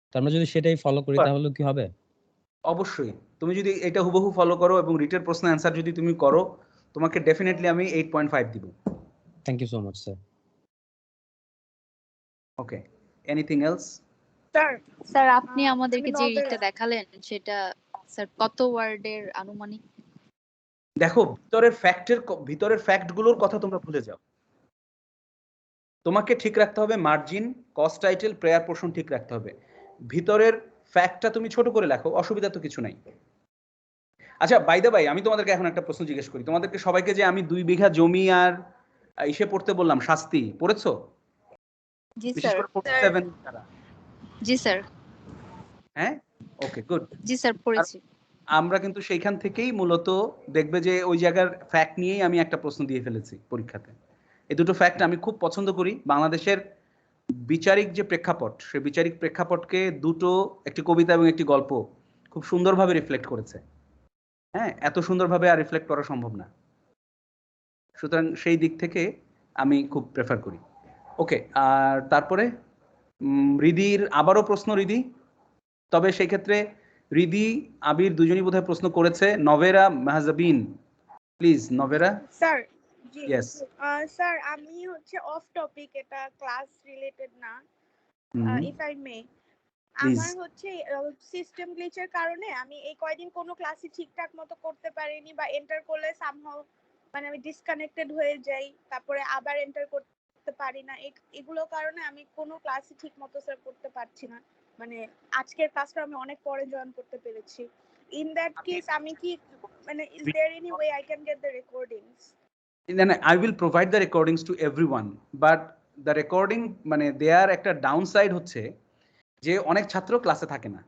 তো আমরা যদি সেটাই ফলো করি তাহলে কি হবে? অবশ্যই, তুমি যদি এটা হুবহু ফলো করো এবং রিটের প্রশ্ন অ্যান্সার যদি তুমি করো, তোমাকে ডেফিনেটলি আমি 8.5 দিব। Thank you so much sir. Okay, anything else? Sir আপনি আমাদেরকে যে রিটটা দেখালেন সেটা স্যার কত ওয়ার্ডের আনুমানিক? দেখো, ভিতরের ফ্যাক্টগুলোর কথা তোমরা ভুলে যাও। তোমাকে ঠিক রাখতে হবে margin, cost title, prayer portion ঠিক রাখতে হবে। ভিতরের ফ্যাক্টটা তুমি ছোট করে লেখো, অসুবিধা তো কিছু নাই। আচ্ছা, বাই দ্য বাই, আমি তোমাদেরকে এখন একটা প্রশ্ন জিজ্ঞেস করি। তোমাদেরকে সবাইকে যে আমি 2 বিঘা জমি আর ইসে পড়তে বললাম, শাস্তি পড়েছো? জি বিশেষ স্যার। করে 47 দ্বারা। জি স্যার। হ্যাঁ, ওকে, গুড। জি স্যার, পড়েছি। আমরা কিন্তু সেইখান থেকেই মূলত দেখবে যে ওই জায়গার ফ্যাক্ট নিয়েই আমি একটা প্রশ্ন দিয়ে ফেলেছি পরীক্ষাতে। এই দুটো ফ্যাক্ট আমি খুব পছন্দ করি। বাংলাদেশের বিচারিক যে প্রেক্ষাপট, সেই বিচারিক প্রেক্ষাপটকে দুটো, একটি কবিতা এবং একটি গল্প খুব সুন্দরভাবে রিফ্লেক্ট করেছে। হ্যাঁ, এত সুন্দরভাবে আর রিফ্লেক্ট করা সম্ভব না। সুতরাং সেই দিক থেকে আমি খুব প্রেফার করি। ওকে, আর তারপরে রিদির আবারও প্রশ্ন, রিদি। তবে সেই ক্ষেত্রে রিদি, আবির দুজনই বোধহয় প্রশ্ন করেছে। Novera Mahjabin, please Novera. Sir G yes sir, আমি হচ্ছে অফ টপিক, এটা ক্লাস রিলেটেড না, ইফ আই মে। প্লিজ। আমার হচ্ছে সিস্টেম গ্লিচের কারণে আমি এই কয়দিন কোনো ক্লাসই ঠিকঠাক মতো করতে পারিনি, বা এন্টার করলে সামহাউ মানে আমি ডিসকানেক্টেড হয়ে যাই, তারপরে আবার এন্টার করতে পারি না। এগুলোর কারণে আমি কোনো ক্লাসই ঠিক মতো স্যার করতে পারছি না। মানে আজকের ক্লাসটা আমি অনেক পরে জয়েন করতে পেরেছি। ইন দ্যাট কেস আমি কি মানে is there any way I can get the recordings? I will provide the recordings to everyone, but the recording মানে দেয়ার একটা ডাউন সাইড হচ্ছে যে অনেক ছাত্র ক্লাসে থাকে না,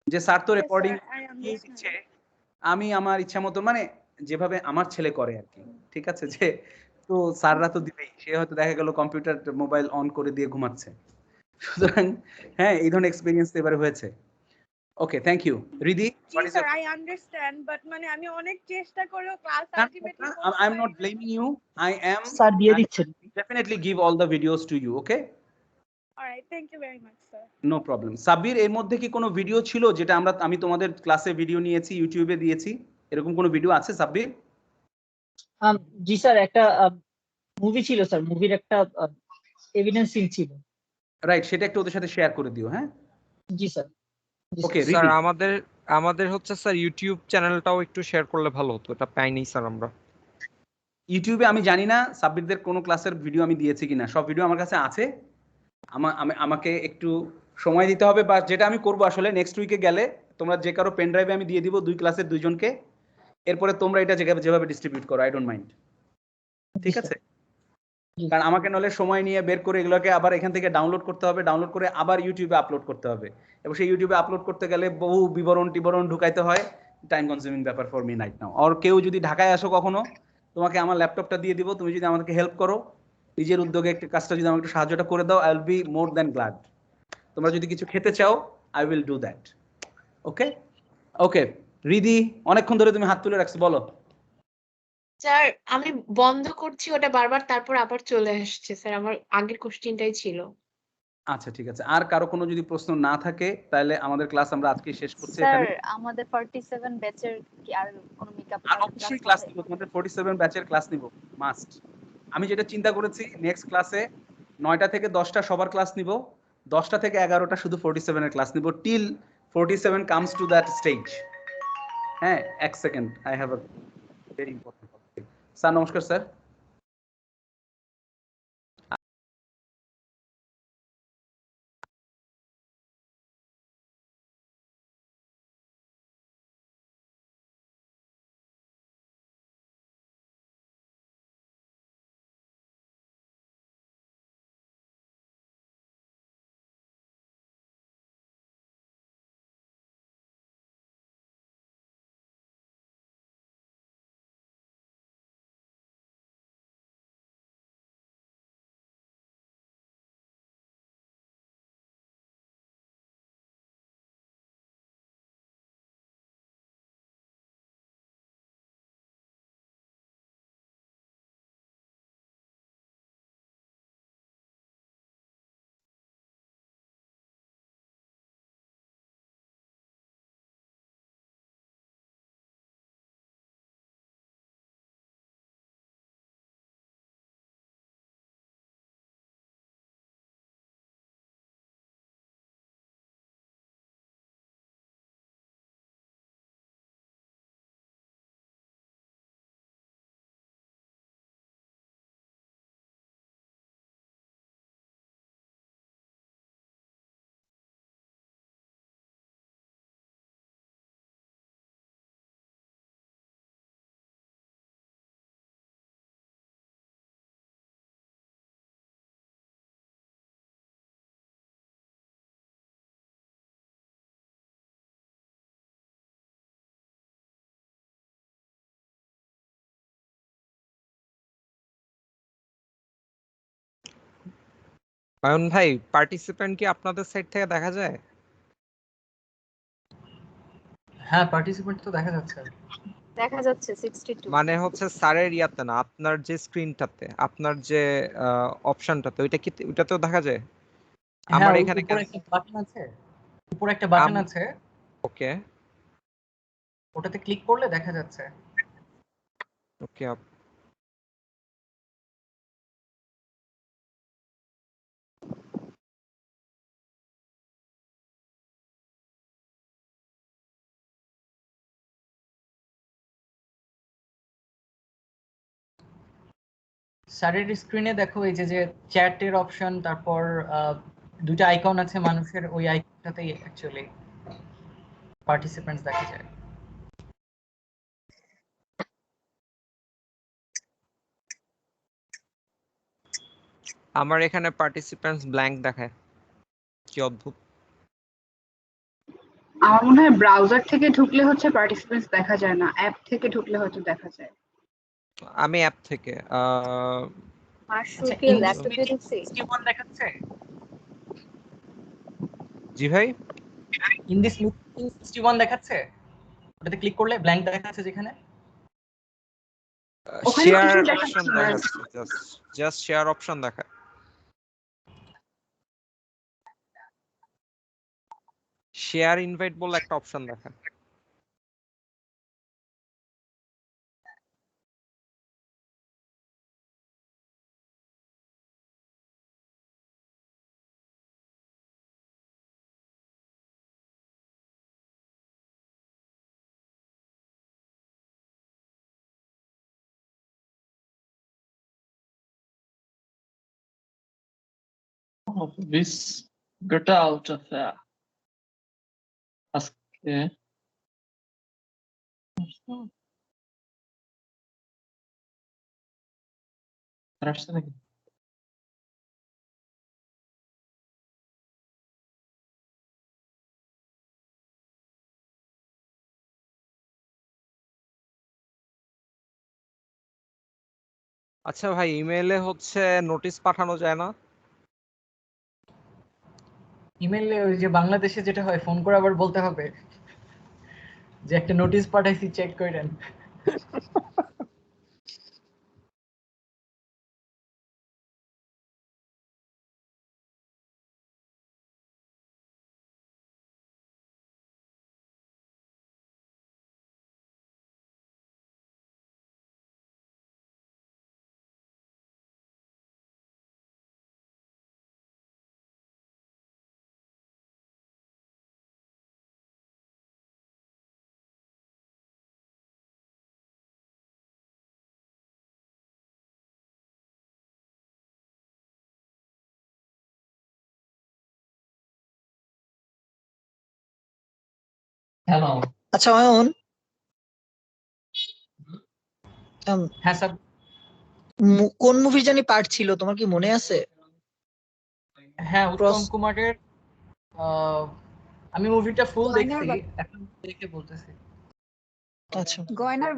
যে স্যার তো রেকর্ডিং দিচ্ছে, আমি আমার ইচ্ছা মতো মানে যেভাবে আমার ছেলে করে আর কি, ঠিক আছে, যে তো স্যাররা তো দিবেই, সে হয়তো দেখা গেল কম্পিউটার মোবাইল অন করে দিয়ে ঘুমাচ্ছে। সুতরাং হ্যাঁ, এই ধরনের এক্সপেরিয়েন্স তো এবারে হয়েছে। Okay, thank you. রিদি, জি স্যার, আই আন্ডারস্ট্যান্ড, বাট মানে আমি অনেক চেষ্টা করেও class ultimately I am not blaming you. I am sir দিয়ে দিচ্ছেন। definitely give all the videos to you, okay? Alright, thank you very much sir. No problem. Sabbir, এর মধ্যে কি কোনো ভিডিও ছিল যেটা আমি তোমাদের ক্লাসে ভিডিও নিয়েছি, ইউটিউবে দিয়েছি, এরকম কোনো ভিডিও আছে সাব্বির? জি স্যার, একটা মুভি ছিল স্যার, মুভির একটা এভিডেন্স সিন ছিল। রাইট, সেটা একটু ওদের সাথে শেয়ার করে দিও। হ্যাঁ, জি স্যার। ওকে। স্যার আমাদের হচ্ছে স্যার ইউটিউব চ্যানেলটাও একটু শেয়ার করলে ভালো হতো, এটা পাইনি স্যার আমরা। ইউটিউবে আমি জানি না সাব্বিরদের কোনো ক্লাসের ভিডিও আমি দিয়েছি কিনা, সব ভিডিও আমার কাছে আছে। আমাকে একটু সময় দিতে হবে, বা যেটা আমি করব আসলে নেক্সট উইকে গেলে তোমরা যে কারো পেন ড্রাইভে আমি দিয়ে দিব 2 ক্লাসের 2 জনকে, এরপরে তোমরা এটা যেভাবে ডিস্ট্রিবিউট করো, আই ডোন্ট মাইন্ড, ঠিক আছে? কারণ আমাকে নলে সময় নিয়ে বের করে এগুলোকে আবার এখান থেকে ডাউনলোড করতে হবে, ডাউনলোড করে আবার ইউটিউবে আপলোড করতে হবে, এবং সেই ইউটিউবে আপলোড করতে গেলে বহু বিবরণ ঢুকাইতে হয়, টাইম কনজিউমিং ব্যাপার ফর মি রাইট নাও। আর কেউ যদি ঢাকায় আসো কখনো, তোমাকে আমার ল্যাপটপটা দিয়ে দিব, তুমি যদি আমাকে হেল্প করো, নিজের উদ্যোগে একটা কাজটা যদি আমাকে একটু সাহায্যটা করে দাও, I will be more than glad. তোমরা যদি কিছু খেতে চাও, আই উইল ডু দ্যাট। ওকে ওকে। রিদি, অনেকক্ষণ ধরে তুমি হাত তুলে রাখছো, বলো। স্যার আমি বন্ধ করছি ওটা বারবার, তারপর আবার চলে আসছে স্যার, আমার আগের কোশ্চেনটাই ছিল। আচ্ছা, ঠিক আছে। আর কারো কোনো যদি প্রশ্ন না থাকে তাহলে আমাদের ক্লাস আমরা আজকে শেষ করছি স্যার এখানে। আমাদের 47 ব্যাচের কি আর কোনো মেকআপ আর অবশ্যই ক্লাস নিব, তোমাদের 47 ব্যাচের ক্লাস নিব, মাস্ট। আমি যেটা চিন্তা করেছি, নেক্সট ক্লাসে 9টা থেকে 10টা সবার ক্লাস নিব, 10টা থেকে 11টা শুধু 47 এর ক্লাস নিব, till 47 comes to that stage. হ্যাঁ, এক second, I have a very important. Sir নমস্কার স্যার। অয়ন ভাই পার্টিসিপেন্ট কি আপনাদের সাইড থেকে দেখা যায়? হ্যাঁ, পার্টিসিপেন্ট তো দেখা যাচ্ছে। দেখা যাচ্ছে 62 মানে হচ্ছে স্যারের ইয়াতে না, আপনার যে স্ক্রিনটাতে, আপনার যে অপশনটাতে, ওইটাতেও দেখা যায়? হ্যাঁ, আমার এখানে উপরে একটা বাটন আছে, উপরে একটা বাটন আছে, ওকে ওটাতে ক্লিক করলে দেখা যাচ্ছে। ওকে স্যারের স্ক্রিনে দেখো এই যে চ্যাটের অপশন, তারপর দুইটা আইকন আছে মানুষের, ওই আইকনটাতেই অ্যাকচুয়ালি পার্টিসিপেন্টস দেখা যায়। আমার এখানে পার্টিসিপেন্টস ব্ল্যাঙ্ক দেখায়, কি অদ্ভুত। আমার মনে হয় ব্রাউজার থেকে ঢুকলে হচ্ছে পার্টিসিপেন্টস দেখা যায় না, অ্যাপ থেকে ঢুকলে হয়তো দেখা যায়। আমি অ্যাপ থেকে মাশরুকে ল্যাপটপে ঢুকছি। 61 দেখাচ্ছে? জি ভাই, ইন দিস মিটিং 61 দেখাচ্ছে? ওটাতে ক্লিক করলে ব্ল্যাঙ্ক দেখাচ্ছে যেখানে। ওখানে শেয়ার কিছু অপশন দেখাচ্ছে না। দেখাচ্ছে, জাস্ট শেয়ার অপশন দেখায়। শেয়ার ইনভাইট বলে একটা অপশন দেখায়। This got out of আজকে আর আসছে নাকি? আচ্ছা ভাই, ইমেইলে হচ্ছে নোটিশ পাঠানো যায় না? ইমেইলে ওই যে বাংলাদেশে যেটা হয়, ফোন করে আবার বলতে হবে যে একটা নোটিশ পাঠাইছি, চেক করেন। হ্যালো। আচ্ছা অয়ন, হ্যাঁ স্যার। কোন মুভি জানি পার্ট ছিল, তোমার কি মনে আছে? হ্যাঁ, উত্তম কুমারের। আমি মুভিটা ফুল দেখছি, এখন দেখে বলতেছি। আচ্ছা, গয়নার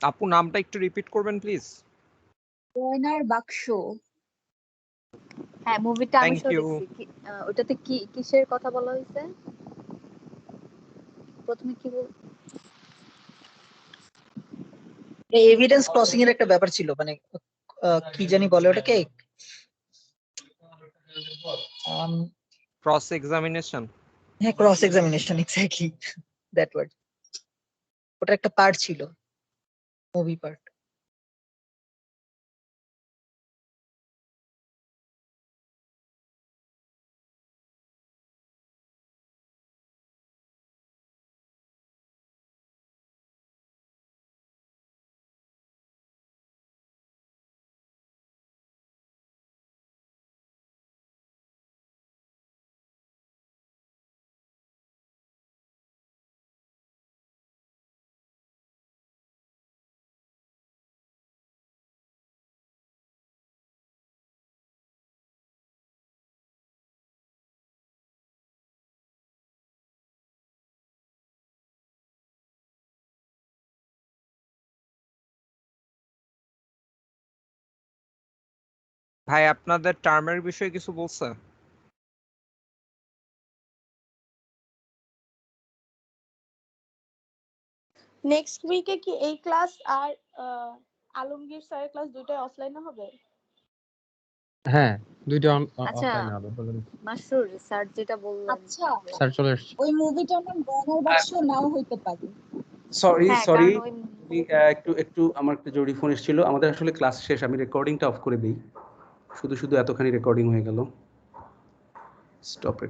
আপু নামটা একটু রিপিট করবেন প্লিজ? গয়নার বাক্স। হ্যাঁ, মুভিটা আমি থ্যাংক ইউ। দেখছি। ওটাতে কি কিসের কথা বলা হয়েছে? প্রথমে কি বল? এভিডেন্স ক্রসিং এর একটা ব্যাপার ছিল, মানে কি জানি বলে ওটাকে, ক্রস এক্সামিনেশন। হ্যাঁ cross examination, exactly that word. ওটা একটা পার্ট ছিল, মুভি পার্ট। ভাই আপনাদের টার্মের বিষয়ে কিছু বলছে? নেক্সট উইকে কি এই ক্লাস আর আলমগীর স্যারের ক্লাস দুটোই অফলাইনে হবে? হ্যাঁ, দুইটা আচ্ছা অফলাইনে হবে বলুন। মাসুর স্যার যেটা বললেন আচ্ছা স্যার চলে এসেছে। ওই মুভিটার নাম গয়নার বাক্স নাও হইতে পারে। সরি হ্যাঁ সরি কারণ ওই একটু আমার একটা জরুরি ফোন এসেছিল। আমাদের আসলে ক্লাস শেষ, আমি রেকর্ডিংটা অফ করে দিই। শুধু এতখানি রেকর্ডিং হয়ে গেল। স্টপ